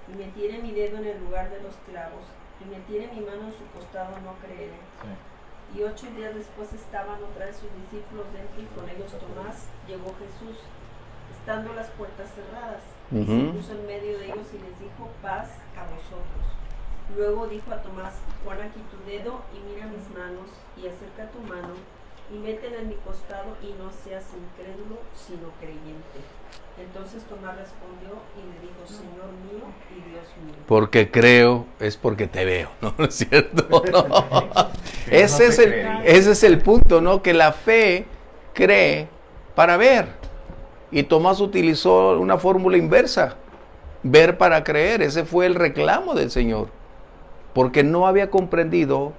y metiere mi dedo en el lugar de los clavos, y metiere mi mano en su costado, no creeré. Y 8 días después estaban otra vez sus discípulos dentro, y con ellos Tomás. Llegó Jesús, estando las puertas cerradas, y se puso en medio de ellos y les dijo, paz a vosotros. Luego dijo a Tomás, pon aquí tu dedo y mira mis manos, y acerca tu mano y métela en mi costado, y no seas incrédulo sino creyente. Entonces Tomás respondió y le dijo, Señor mío y Dios mío. Porque creo es porque te veo, ¿no? ¿No es cierto? No. Ese es el punto, ¿no? Que la fe cree para ver. Y Tomás utilizó una fórmula inversa, ver para creer. Ese fue el reclamo del Señor, porque no había comprendido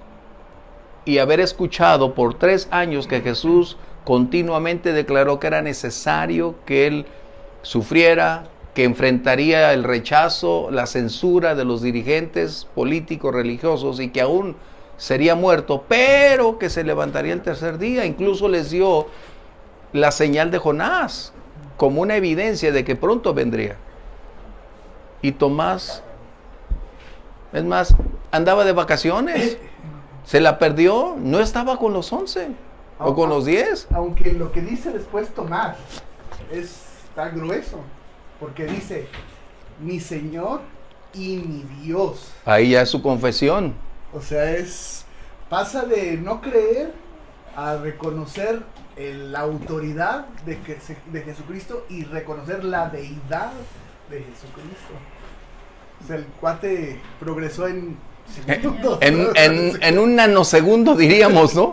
y haber escuchado por 3 años que Jesús continuamente declaró que era necesario que Él sufriera, que enfrentaría el rechazo, la censura de los dirigentes políticos, religiosos, y que aún sería muerto, pero que se levantaría el tercer día. Incluso les dio la señal de Jonás como una evidencia de que pronto vendría. Y Tomás, es más, andaba de vacaciones, se la perdió, no estaba con los 11 o con los 10. Aunque lo que dice después Tomás está grueso, porque dice, mi Señor y mi Dios. Ahí ya es su confesión. O sea, pasa de no creer a reconocer la autoridad de Jesucristo y reconocer la deidad de Jesucristo. O sea, el cuate progresó en segundos. En un nanosegundo, diríamos, ¿no?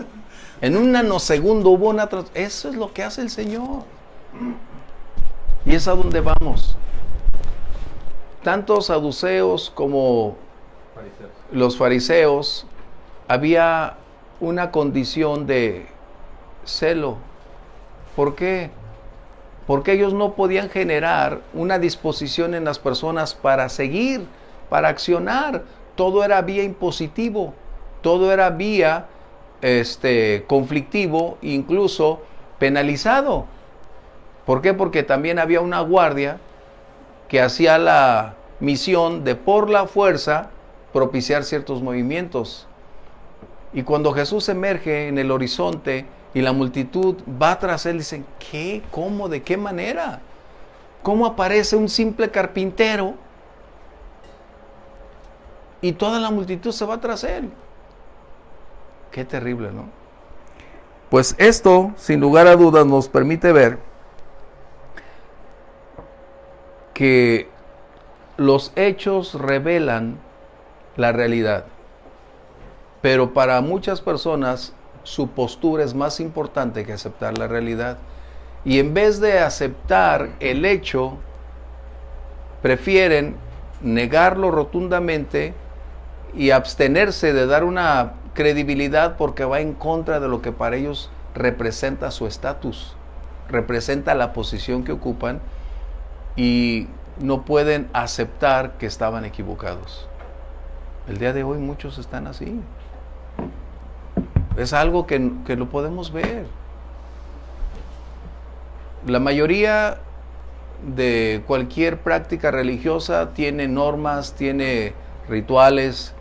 En un nanosegundo hubo una... Eso es lo que hace el Señor. Y es a donde vamos. Tanto saduceos como los fariseos, había una condición de celo. ¿Por qué? Porque ellos no podían generar una disposición en las personas para seguir, para accionar. Todo era vía impositivo, todo era vía conflictivo, incluso penalizado. ¿Por qué? Porque también había una guardia que hacía la misión de por la fuerza propiciar ciertos movimientos. Y cuando Jesús emerge en el horizonte y la multitud va tras él, dicen, ¿qué? ¿Cómo? ¿De qué manera? ¿Cómo aparece un simple carpintero y toda la multitud se va tras él? Qué terrible, ¿no? Pues esto, sin lugar a dudas, nos permite ver que los hechos revelan la realidad, pero para muchas personas su postura es más importante que aceptar la realidad, y en vez de aceptar el hecho, prefieren negarlo rotundamente y abstenerse de dar una credibilidad porque va en contra de lo que para ellos representa su estatus, representa la posición que ocupan, y no pueden aceptar que estaban equivocados. El día de hoy muchos están así. Es algo que lo podemos ver. La mayoría de cualquier práctica religiosa tiene normas, tiene rituales,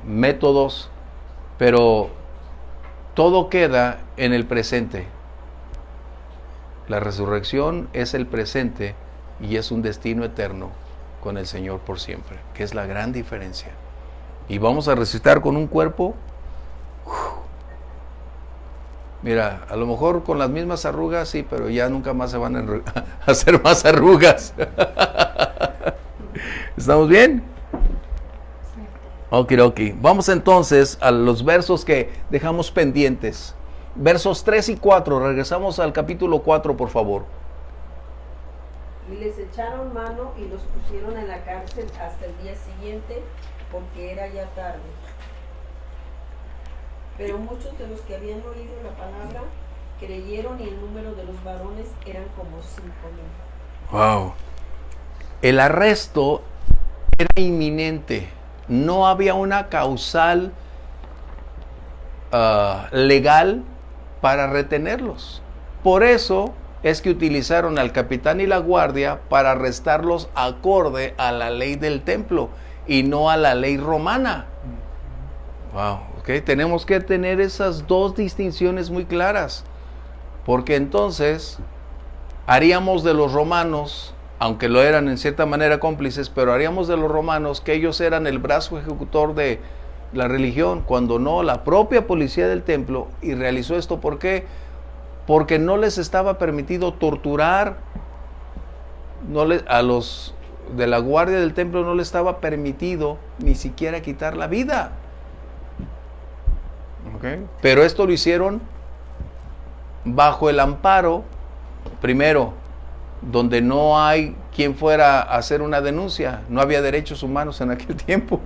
métodos, pero todo queda en el presente. La resurrección es el presente y es un destino eterno con el Señor por siempre, que es la gran diferencia. Y vamos a resucitar con un cuerpo, mira, a lo mejor con las mismas arrugas, sí, pero ya nunca más se van a hacer más arrugas. ¿Estamos bien? Okidoki. Vamos entonces a los versos que dejamos pendientes. Versos 3 y 4. Regresamos al capítulo 4, por favor. Y les echaron mano y los pusieron en la cárcel hasta el día siguiente, porque era ya tarde. Pero muchos de los que habían oído la palabra creyeron, y el número de los varones eran como 5,000. Wow. El arresto era inminente. No había una causal legal para retenerlos. Por eso es que utilizaron al capitán y la guardia para arrestarlos acorde a la ley del templo y no a la ley romana. Wow, ok. Tenemos que tener esas dos distinciones muy claras, porque entonces haríamos de los romanos, aunque lo eran en cierta manera cómplices, pero haríamos de los romanos que ellos eran el brazo ejecutor de la religión, cuando no, la propia policía del templo, y realizó esto. ¿Por qué? Porque no les estaba permitido torturar, a los de la guardia del templo no les estaba permitido ni siquiera quitar la vida. ¿Okay? Pero esto lo hicieron bajo el amparo, primero, donde no hay quien fuera a hacer una denuncia, no había derechos humanos en aquel tiempo,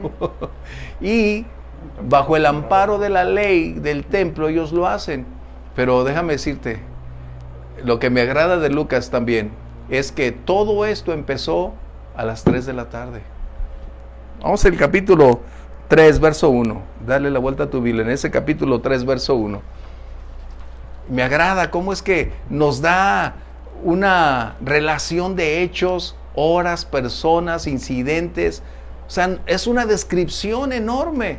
y bajo el amparo de la ley del templo ellos lo hacen. Pero déjame decirte, lo que me agrada de Lucas también es que todo esto empezó a las 3 de la tarde. Vamos al capítulo 3, verso 1. Dale la vuelta a tu Biblia, en ese capítulo 3, verso 1. Me agrada cómo es que nos da una relación de hechos, horas, personas, incidentes. O sea, es una descripción enorme.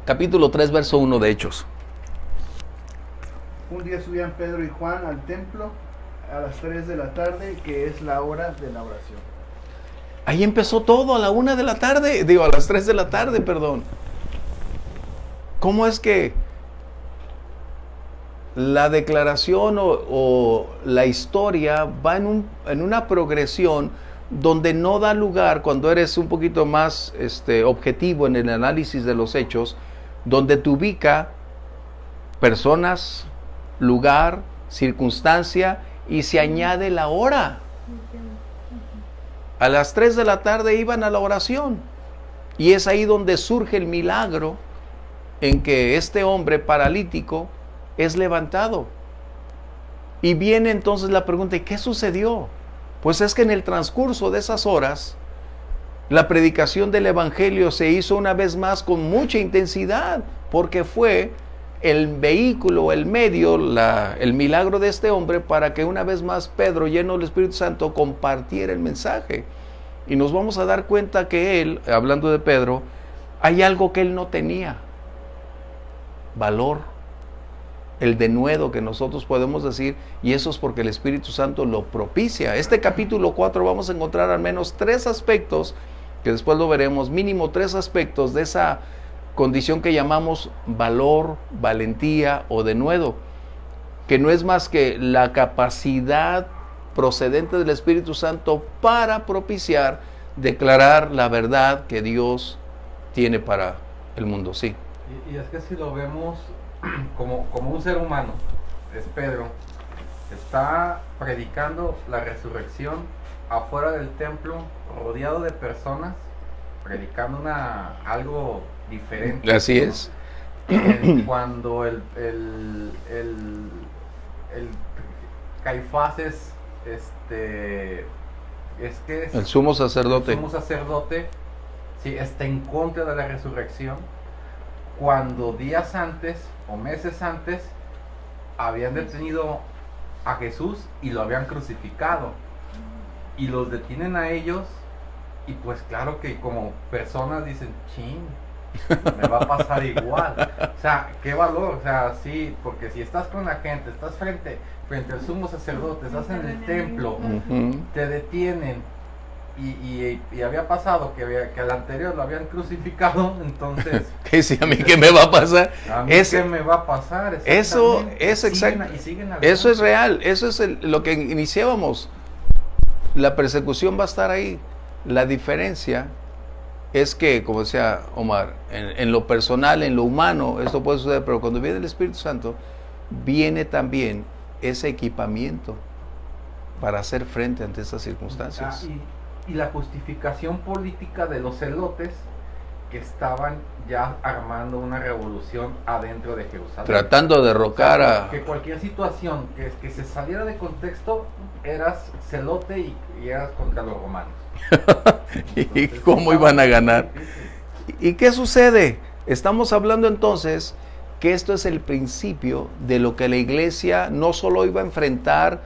Capítulo 3, verso 1 de Hechos. Un día subían Pedro y Juan al templo a las 3 de la tarde, que es la hora de la oración. Ahí empezó todo, a la 1 de la tarde, a las 3 de la tarde, perdón. ¿Cómo es que la declaración o la historia va en una progresión donde no da lugar, cuando eres un poquito más objetivo en el análisis de los hechos, donde te ubica personas, lugar, circunstancia, y se añade la hora? A las 3 de la tarde iban a la oración, y es ahí donde surge el milagro en que este hombre paralítico es levantado. Y viene entonces la pregunta: ¿y qué sucedió? Pues es que en el transcurso de esas horas, la predicación del evangelio se hizo una vez más con mucha intensidad, porque fue el vehículo, el medio, el milagro de este hombre para que una vez más Pedro, lleno del Espíritu Santo, compartiera el mensaje. Y nos vamos a dar cuenta que él, hablando de Pedro, hay algo que él no tenía: valor, el denuedo que nosotros podemos decir, y eso es porque el Espíritu Santo lo propicia. Este capítulo 4 vamos a encontrar al menos 3 aspectos, que después lo veremos, mínimo 3 aspectos de esa condición que llamamos valor, valentía o denuedo, que no es más que la capacidad procedente del Espíritu Santo para propiciar, declarar la verdad que Dios tiene para el mundo. Sí. Y es que si lo vemos como un ser humano, es Pedro, está predicando la resurrección afuera del templo, rodeado de personas, predicando algo diferente. Así es. Cuando el Caifás es el sumo sacerdote. El sumo sacerdote, sí, está en contra de la resurrección, cuando días antes o meses antes habían detenido a Jesús y lo habían crucificado, y los detienen a ellos, y pues claro que como personas dicen: chin, me va a pasar igual. O sea, qué valor. O sea, sí, porque si estás con la gente, estás frente al sumo sacerdote, estás en el templo, te detienen, y había pasado que al anterior lo habían crucificado, entonces ¿qué sí, a mí qué me va a pasar? ¿A mí qué me va a pasar? Eso es exacto. Eso es real. Eso es lo que iniciábamos. La persecución va a estar ahí. La diferencia es que, como decía Omar, en lo personal, en lo humano, esto puede suceder, pero cuando viene el Espíritu Santo, viene también ese equipamiento para hacer frente ante estas circunstancias. Y la justificación política de los celotes que estaban ya armando una revolución adentro de Jerusalén. Tratando de derrocar a... Que cualquier situación que se saliera de contexto, eras celote y eras contra los romanos. ¿Y cómo iban a ganar? ¿Y qué sucede? Estamos hablando entonces que esto es el principio de lo que la iglesia no solo iba a enfrentar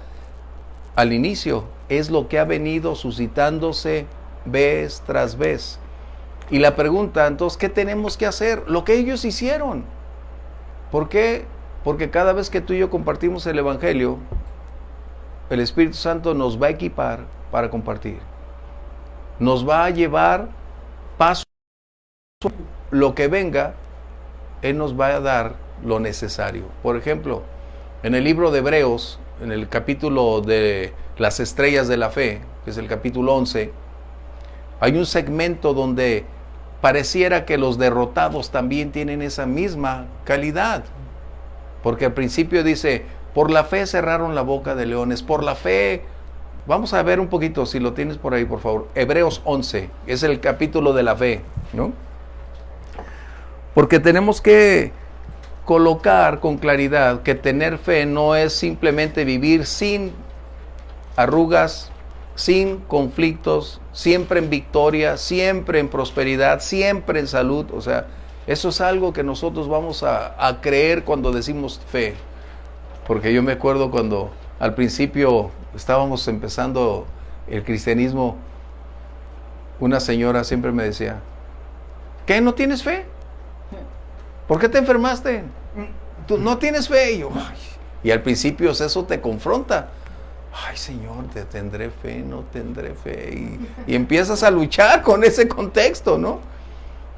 al inicio, es lo que ha venido suscitándose vez tras vez. Y la pregunta, entonces, ¿qué tenemos que hacer? Lo que ellos hicieron. ¿Por qué? Porque cada vez que tú y yo compartimos el Evangelio, el Espíritu Santo nos va a equipar para compartir. Nos va a llevar paso a lo que venga, Él nos va a dar lo necesario. Por ejemplo, en el libro de Hebreos, en el capítulo de las estrellas de la fe, que es el capítulo 11, hay un segmento donde pareciera que los derrotados también tienen esa misma calidad. Porque al principio dice, por la fe cerraron la boca de leones, por la fe... Vamos a ver un poquito, si lo tienes por ahí, por favor. Hebreos 11, es el capítulo de la fe, ¿no? Porque tenemos que colocar con claridad que tener fe no es simplemente vivir sin arrugas, sin conflictos, siempre en victoria, siempre en prosperidad, siempre en salud. O sea, eso es algo que nosotros vamos a creer cuando decimos fe. Porque yo me acuerdo cuando al principio estábamos empezando el cristianismo, una señora siempre me decía, ¿qué? ¿No tienes fe? ¿Por qué te enfermaste? ¿Tú no tienes fe? Y yo, ay. Y al principio eso te confronta. Ay, Señor, ¿te tendré fe? ¿No tendré fe? Y empiezas a luchar con ese contexto, ¿no?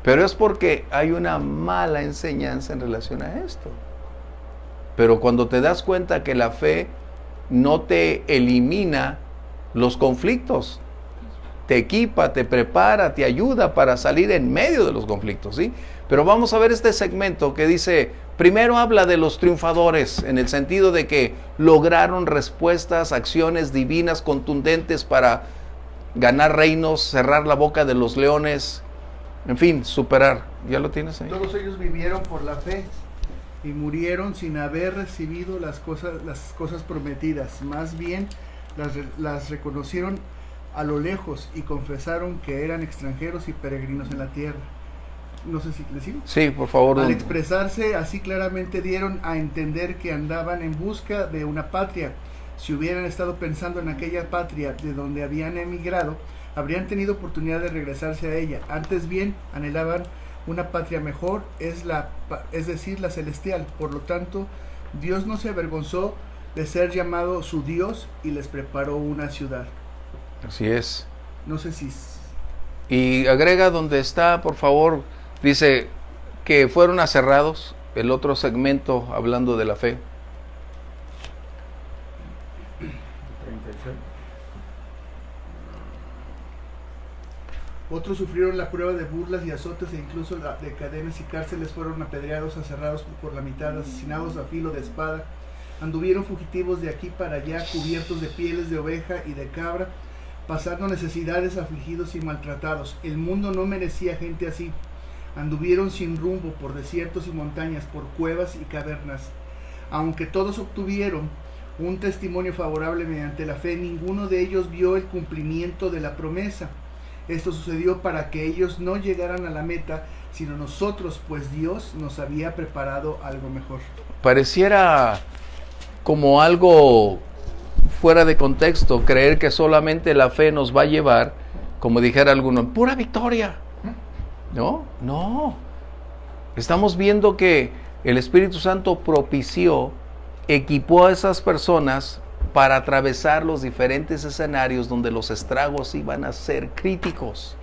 Pero es porque hay una mala enseñanza en relación a esto. Pero cuando te das cuenta que la fe no te elimina los conflictos, te equipa, te prepara, te ayuda para salir en medio de los conflictos, ¿sí? Pero vamos a ver este segmento que dice, primero habla de los triunfadores, en el sentido de que lograron respuestas, acciones divinas contundentes para ganar reinos, cerrar la boca de los leones, en fin, superar. ¿Ya lo tienes ahí? Todos ellos vivieron por la fe y murieron sin haber recibido las cosas prometidas. Más bien las reconocieron a lo lejos y confesaron que eran extranjeros y peregrinos en la tierra. No sé si les sigo. Sí, por favor. Al expresarse así claramente dieron a entender que andaban en busca de una patria. Si hubieran estado pensando en aquella patria de donde habían emigrado, habrían tenido oportunidad de regresarse a ella. Antes bien, anhelaban una patria mejor, es decir, la celestial. Por lo tanto, Dios no se avergonzó de ser llamado su Dios y les preparó una ciudad. Así es. No sé si... Y agrega donde está, por favor, dice que fueron aserrados, el otro segmento hablando de la fe. 36. Otros sufrieron la prueba de burlas y azotes e incluso de cadenas y cárceles, fueron apedreados, aserrados por la mitad, asesinados a filo de espada. Anduvieron fugitivos de aquí para allá, cubiertos de pieles de oveja y de cabra, pasando necesidades, afligidos y maltratados. El mundo no merecía gente así. Anduvieron sin rumbo por desiertos y montañas, por cuevas y cavernas. Aunque todos obtuvieron un testimonio favorable mediante la fe, ninguno de ellos vio el cumplimiento de la promesa. Esto sucedió para que ellos no llegaran a la meta, sino nosotros, pues Dios nos había preparado algo mejor. Pareciera como algo fuera de contexto creer que solamente la fe nos va a llevar, como dijera alguno, pura victoria. No, no. Estamos viendo que el Espíritu Santo propició, equipó a esas personas para atravesar los diferentes escenarios donde los estragos iban a ser críticos.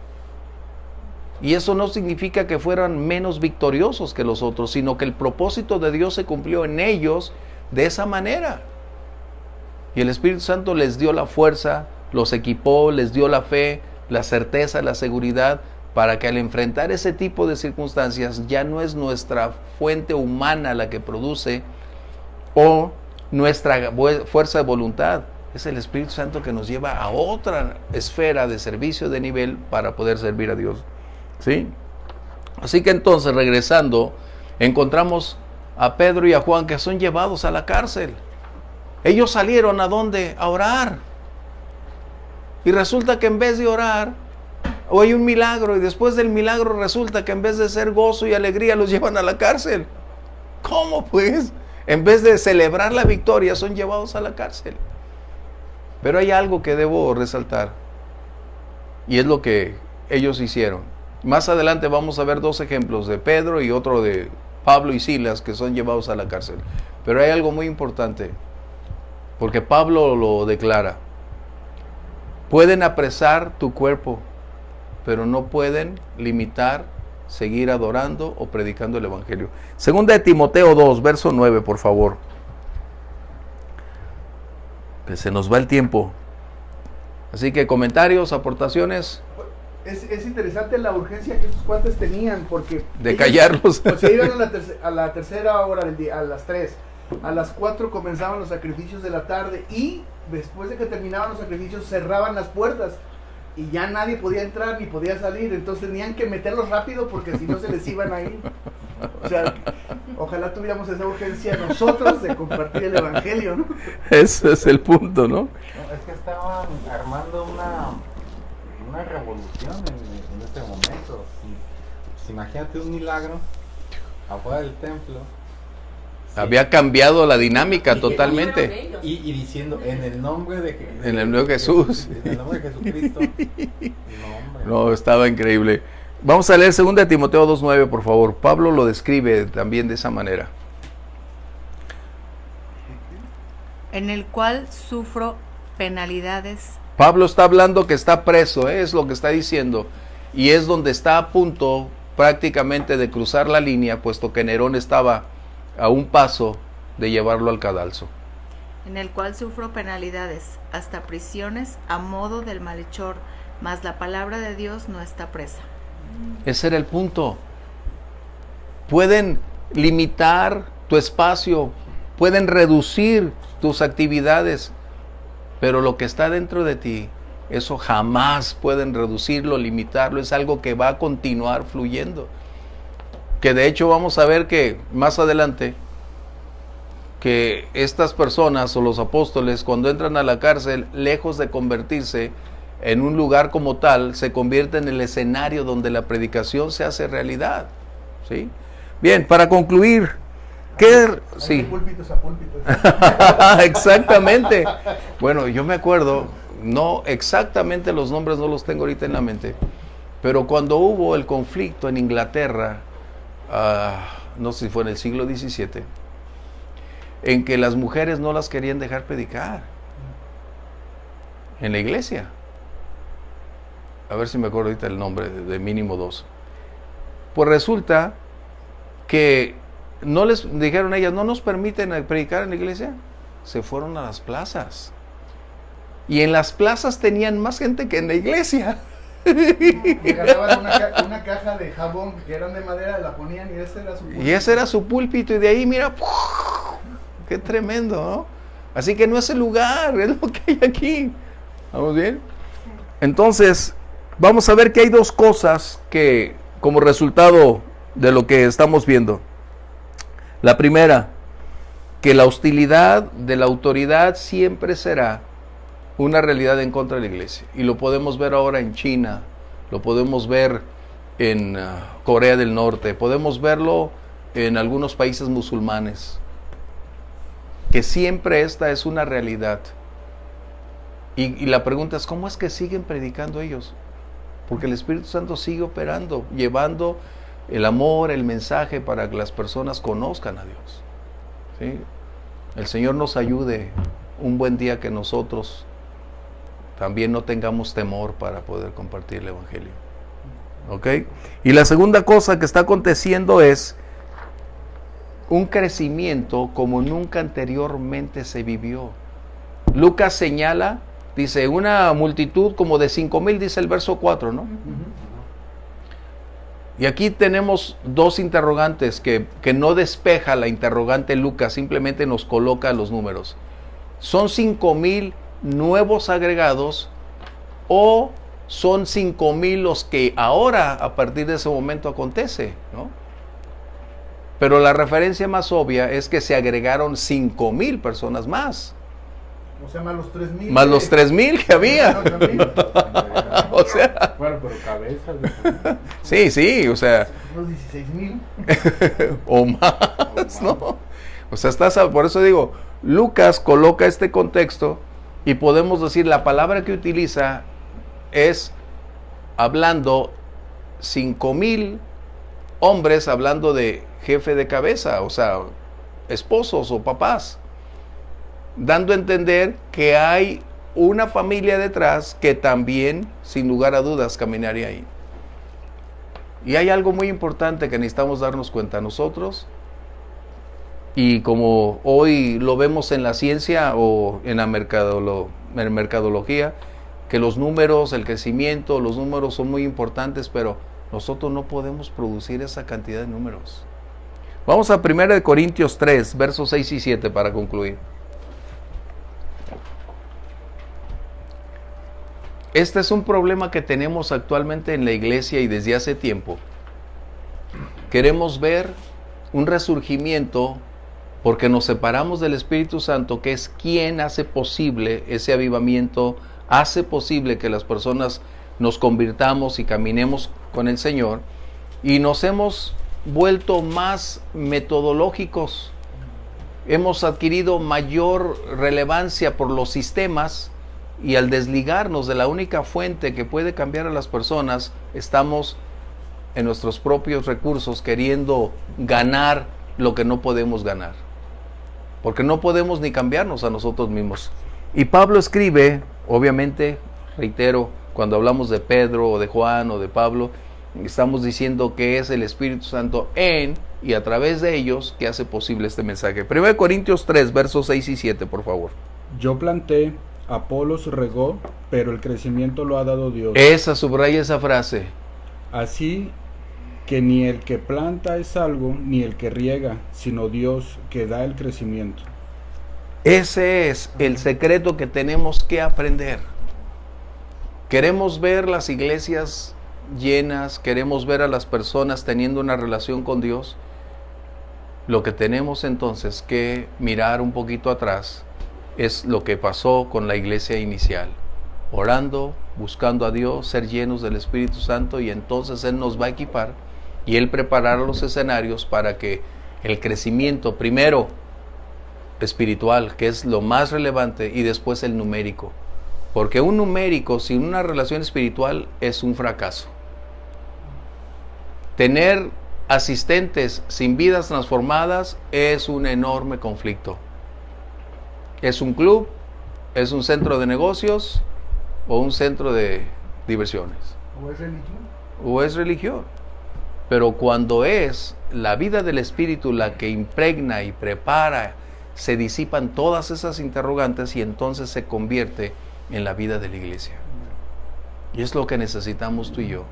Y eso no significa que fueran menos victoriosos que los otros, sino que el propósito de Dios se cumplió en ellos de esa manera. Y el Espíritu Santo les dio la fuerza, los equipó, les dio la fe, la certeza, la seguridad, para que al enfrentar ese tipo de circunstancias ya no es nuestra fuente humana la que produce o nuestra fuerza de voluntad, es el Espíritu Santo que nos lleva a otra esfera de servicio de nivel para poder servir a Dios. ¿Sí? Así que entonces, regresando, encontramos a Pedro y a Juan que son llevados a la cárcel. Ellos salieron ¿a dónde? A orar. Y resulta que en vez de orar, o hay un milagro, y después del milagro resulta que en vez de ser gozo y alegría los llevan a la cárcel. ¿Cómo pues? En vez de celebrar la victoria, son llevados a la cárcel. Pero hay algo que debo resaltar, y es lo que ellos hicieron. Más adelante vamos a ver 2 ejemplos de Pedro y otro de Pablo y Silas que son llevados a la cárcel. Pero hay algo muy importante, porque Pablo lo declara. Pueden apresar tu cuerpo, pero no pueden limitar, seguir adorando o predicando el Evangelio. Segunda de Timoteo 2, verso 9, por favor. Que se nos va el tiempo. Así que comentarios, aportaciones. Es interesante la urgencia que estos cuates tenían, porque De callarlos. Pues se iban a la tercera hora del día, a las 3. A las 4 comenzaban los sacrificios de la tarde, y después de que terminaban los sacrificios cerraban las puertas y ya nadie podía entrar ni podía salir. Entonces tenían que meterlos rápido porque si no se les iban a ir. O sea, ojalá tuviéramos esa urgencia nosotros de compartir el Evangelio, ¿no? Ese es el punto, ¿no? No, es que estaban armando una revolución en ese momento. Si imagínate un milagro afuera del templo. Había cambiado la dinámica Y- totalmente. Y diciendo, en el nombre de En el nombre de Jesús. En el nombre de Jesucristo. No, hombre. No, estaba increíble. Vamos a leer 2 de Timoteo 2.9, por favor. Pablo lo describe también de esa manera. En el cual sufro penalidades. Pablo está hablando que está preso, es lo que está diciendo. Y es donde está a punto prácticamente de cruzar la línea, puesto que Nerón estaba a un paso de llevarlo al cadalso. En el cual sufro penalidades, hasta prisiones a modo del malhechor, mas la palabra de Dios no está presa. Ese era el punto. Pueden limitar tu espacio, pueden reducir tus actividades, pero lo que está dentro de ti, eso jamás pueden reducirlo, limitarlo. Es algo que va a continuar fluyendo. Que de hecho vamos a ver que más adelante, que estas personas o los apóstoles, cuando entran a la cárcel, lejos de convertirse en un lugar como tal, se convierte en el escenario donde la predicación se hace realidad. ¿Sí? Bien, para concluir, ¿qué? Sí. De púlpitos a púlpitos. Exactamente. Bueno, yo me acuerdo, no exactamente los nombres no los tengo ahorita en la mente, pero cuando hubo el conflicto en Inglaterra, no sé si fue en el siglo XVII, en que las mujeres no las querían dejar predicar en la iglesia. A ver si me acuerdo ahorita el nombre, de mínimo 2. Pues resulta que no les dijeron a ellas, no nos permiten predicar en la iglesia. Se fueron a las plazas. Y en las plazas tenían más gente que en la iglesia. Regalaban una caja de jabón que eran de madera, la ponían y ese era su púlpito. Y ese era su púlpito, y de ahí, mira, qué tremendo, ¿no? Así que no es el lugar, es lo que hay aquí. ¿Vamos bien? Entonces, vamos a ver que hay 2 cosas que, como resultado de lo que estamos viendo. La primera, que la hostilidad de la autoridad siempre será una realidad en contra de la iglesia. Y lo podemos ver ahora en China, lo podemos ver en Corea del Norte, podemos verlo en algunos países musulmanes, que siempre esta es una realidad. Y la pregunta es, ¿cómo es que siguen predicando ellos? Porque el Espíritu Santo sigue operando, llevando el amor, el mensaje para que las personas conozcan a Dios. ¿Sí? El Señor nos ayude un buen día que nosotros también no tengamos temor para poder compartir el Evangelio. ¿Ok? Y la segunda cosa que está aconteciendo es un crecimiento como nunca anteriormente se vivió. Lucas señala, dice, una multitud como de 5,000, dice el verso 4, ¿no? Y aquí tenemos 2 interrogantes que no despeja la interrogante Lucas, simplemente nos coloca los números. ¿Son 5,000 nuevos agregados o son 5,000 los que ahora, a partir de ese momento, acontece, ¿no? Pero la referencia más obvia es que se agregaron 5,000 personas más. O sea, más los 3,000. Más los 3,000 que había. O sea, Bueno, pero cabezas. sí, o sea, Unos 16,000. o más, ¿no? O sea, por eso digo, Lucas coloca este contexto y podemos decir, la palabra que utiliza es hablando 5,000 hombres, hablando de jefe de cabeza, o sea, esposos o papás, dando a entender que hay una familia detrás que también, sin lugar a dudas, caminaría ahí. Y hay algo muy importante que necesitamos darnos cuenta nosotros, y como hoy lo vemos en la ciencia o en la mercadología, que los números, el crecimiento, los números son muy importantes, pero nosotros no podemos producir esa cantidad de números. Vamos a 1 Corintios 3, versos 6 y 7 para concluir. Este es un problema que tenemos actualmente en la iglesia y desde hace tiempo. Queremos ver un resurgimiento porque nos separamos del Espíritu Santo, que es quien hace posible ese avivamiento, hace posible que las personas nos convirtamos y caminemos con el Señor, y nos hemos vuelto más metodológicos, hemos adquirido mayor relevancia por los sistemas, y al desligarnos de la única fuente que puede cambiar a las personas, estamos en nuestros propios recursos queriendo ganar lo que no podemos ganar, porque no podemos ni cambiarnos a nosotros mismos. Y Pablo escribe, obviamente, reitero, cuando hablamos de Pedro o de Juan o de Pablo, estamos diciendo que es el Espíritu Santo en y a través de ellos que hace posible este mensaje. 1 Corintios 3, versos 6 y 7, por favor. Yo planté, Apolos regó, pero el crecimiento lo ha dado Dios. Subraya esa frase. Así que ni el que planta es algo, ni el que riega, sino Dios que da el crecimiento. Ese es el secreto que tenemos que aprender. Queremos ver las iglesias llenas, queremos ver a las personas teniendo una relación con Dios. Lo que tenemos entonces que mirar un poquito atrás es lo que pasó con la iglesia inicial. Orando, buscando a Dios, ser llenos del Espíritu Santo, y entonces Él nos va a equipar y Él preparará los escenarios para que el crecimiento, primero espiritual, que es lo más relevante, y después el numérico. Porque un numérico sin una relación espiritual es un fracaso. Tener asistentes sin vidas transformadas es un enorme conflicto. ¿Es un club? ¿Es un centro de negocios? ¿O un centro de diversiones? ¿O es religión? ¿O es religión? Pero cuando es la vida del Espíritu la que impregna y prepara, se disipan todas esas interrogantes y entonces se convierte en la vida de la iglesia. Y es lo que necesitamos tú y yo.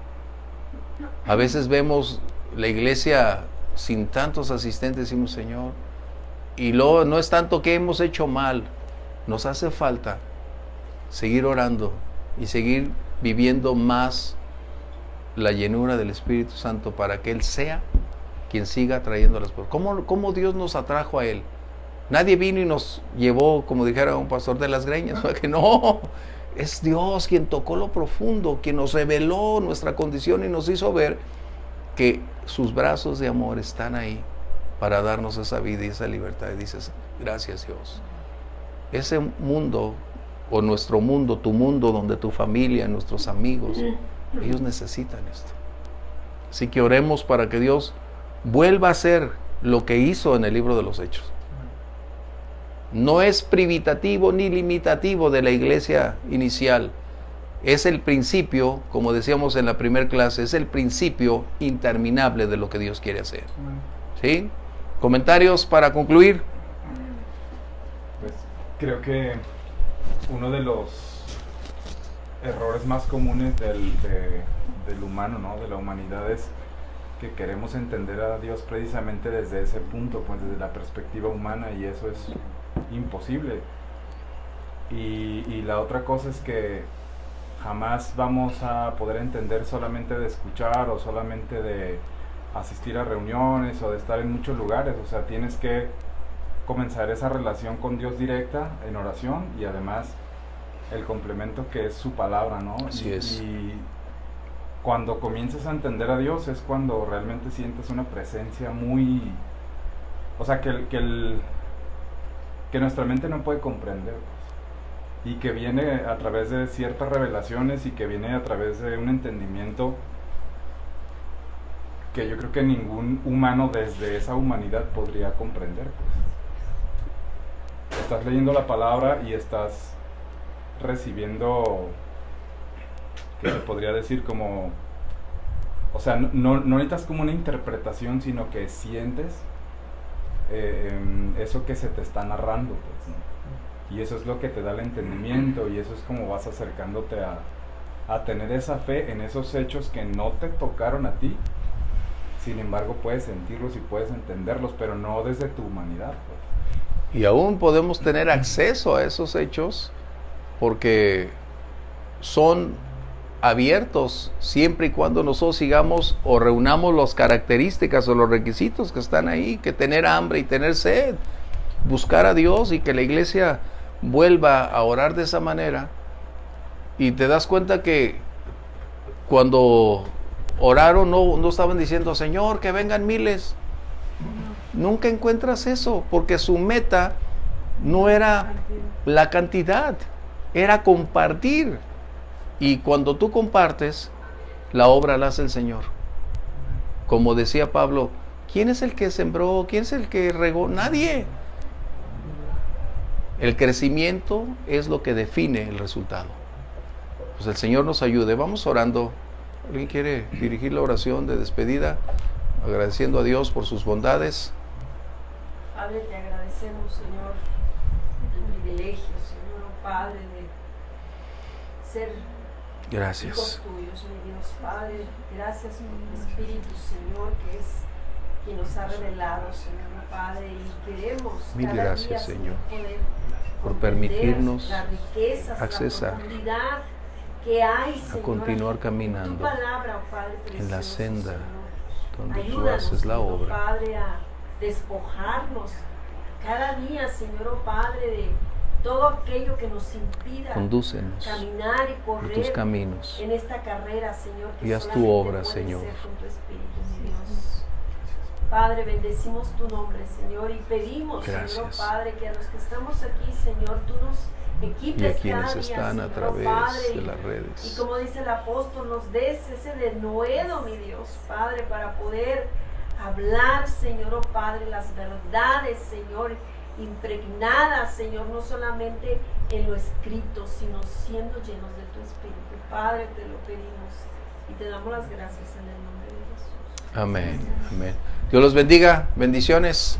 A veces vemos la iglesia sin tantos asistentes, decimos, Señor, y luego no es tanto que hemos hecho mal, nos hace falta seguir orando y seguir viviendo más la llenura del Espíritu Santo para que Él sea quien siga trayendo a las personas. ¿Cómo Dios nos atrajo a Él? Nadie vino y nos llevó, como dijera un pastor, de las greñas, que no, es Dios quien tocó lo profundo, quien nos reveló nuestra condición y nos hizo ver que sus brazos de amor están ahí para darnos esa vida y esa libertad. Y dices, gracias Dios. Ese mundo, o nuestro mundo, tu mundo, donde tu familia, nuestros amigos, ellos necesitan esto. Así que oremos para que Dios vuelva a hacer lo que hizo en el libro de los Hechos. No es privativo ni limitativo de la iglesia inicial. Es el principio, como decíamos en la primera clase, es el principio interminable de lo que Dios quiere hacer. ¿Sí? ¿Comentarios para concluir? Pues creo que uno de los errores más comunes del humano, ¿no? De la humanidad, es que queremos entender a Dios precisamente desde ese punto, pues desde la perspectiva humana, y eso es imposible. Y la otra cosa es que jamás vamos a poder entender solamente de escuchar o solamente de asistir a reuniones o de estar en muchos lugares. O sea, tienes que comenzar esa relación con Dios directa en oración y además el complemento que es su palabra, ¿no? Así es. Y cuando comienzas a entender a Dios es cuando realmente sientes una presencia muy... O sea, que nuestra mente no puede comprender, pues, y que viene a través de ciertas revelaciones y que viene a través de un entendimiento que yo creo que ningún humano desde esa humanidad podría comprender, pues. Estás leyendo la palabra y estás recibiendo, ¿qué se podría decir? Como, o sea, no necesitas como una interpretación, sino que sientes eso que se te está narrando, pues, ¿no? Y eso es lo que te da el entendimiento, y eso es como vas acercándote a tener esa fe en esos hechos que no te tocaron a ti. Sin embargo, puedes sentirlos y puedes entenderlos, pero no desde tu humanidad, pues. Y aún podemos tener acceso a esos hechos porque son abiertos siempre y cuando nosotros sigamos o reunamos las características o los requisitos que están ahí, que tener hambre y tener sed, buscar a Dios y que la iglesia vuelva a orar de esa manera. Y te das cuenta que cuando oraron no estaban diciendo, Señor, que vengan miles. Nunca encuentras eso, porque su meta no era la cantidad, era compartir. Y cuando tú compartes, la obra la hace el Señor. Como decía Pablo, ¿quién es el que sembró? ¿Quién es el que regó? Nadie. El crecimiento es lo que define el resultado. Pues el Señor nos ayude. Vamos orando. ¿Alguien quiere dirigir la oración de despedida? Agradeciendo a Dios por sus bondades. Padre, te agradecemos, Señor, el privilegio, Señor, Padre, de ser Gracias. hijos tuyos, mi Dios. Padre, gracias por tu Espíritu, Señor, que es quien nos ha revelado, Señor, Padre, y queremos Mil cada gracias, día, Señor, poder por comprender permitirnos las riquezas, accesar, la profundidad que hay, a Señor, continuar en tu caminando palabra, oh Padre en la precioso, senda Señor. donde tú Ayúdanos, haces la Señor, obra. Padre, a despojarnos cada día, Señor, oh Padre, de todo aquello que nos impida Condúcenos caminar y por tus correr caminos en esta carrera, Señor, que y haz tu solamente obra, puede Señor. ser con tu Espíritu, mi Dios. Padre, bendecimos tu nombre, Señor, y pedimos, Señor, Gracias. Padre, que a los que estamos aquí, Señor, tú nos equipes Y a quienes cada día, están a Señor, través Padre, de las y redes. como dice el apóstol, nos des ese denuedo, mi Dios, Padre, para poder hablar, Señor, oh Padre, las verdades, Señor, impregnadas, Señor, no solamente en lo escrito, sino siendo llenos de tu Espíritu. Padre, te lo pedimos y te damos las gracias en el nombre de Jesús. Amén, amén. Dios los bendiga, bendiciones.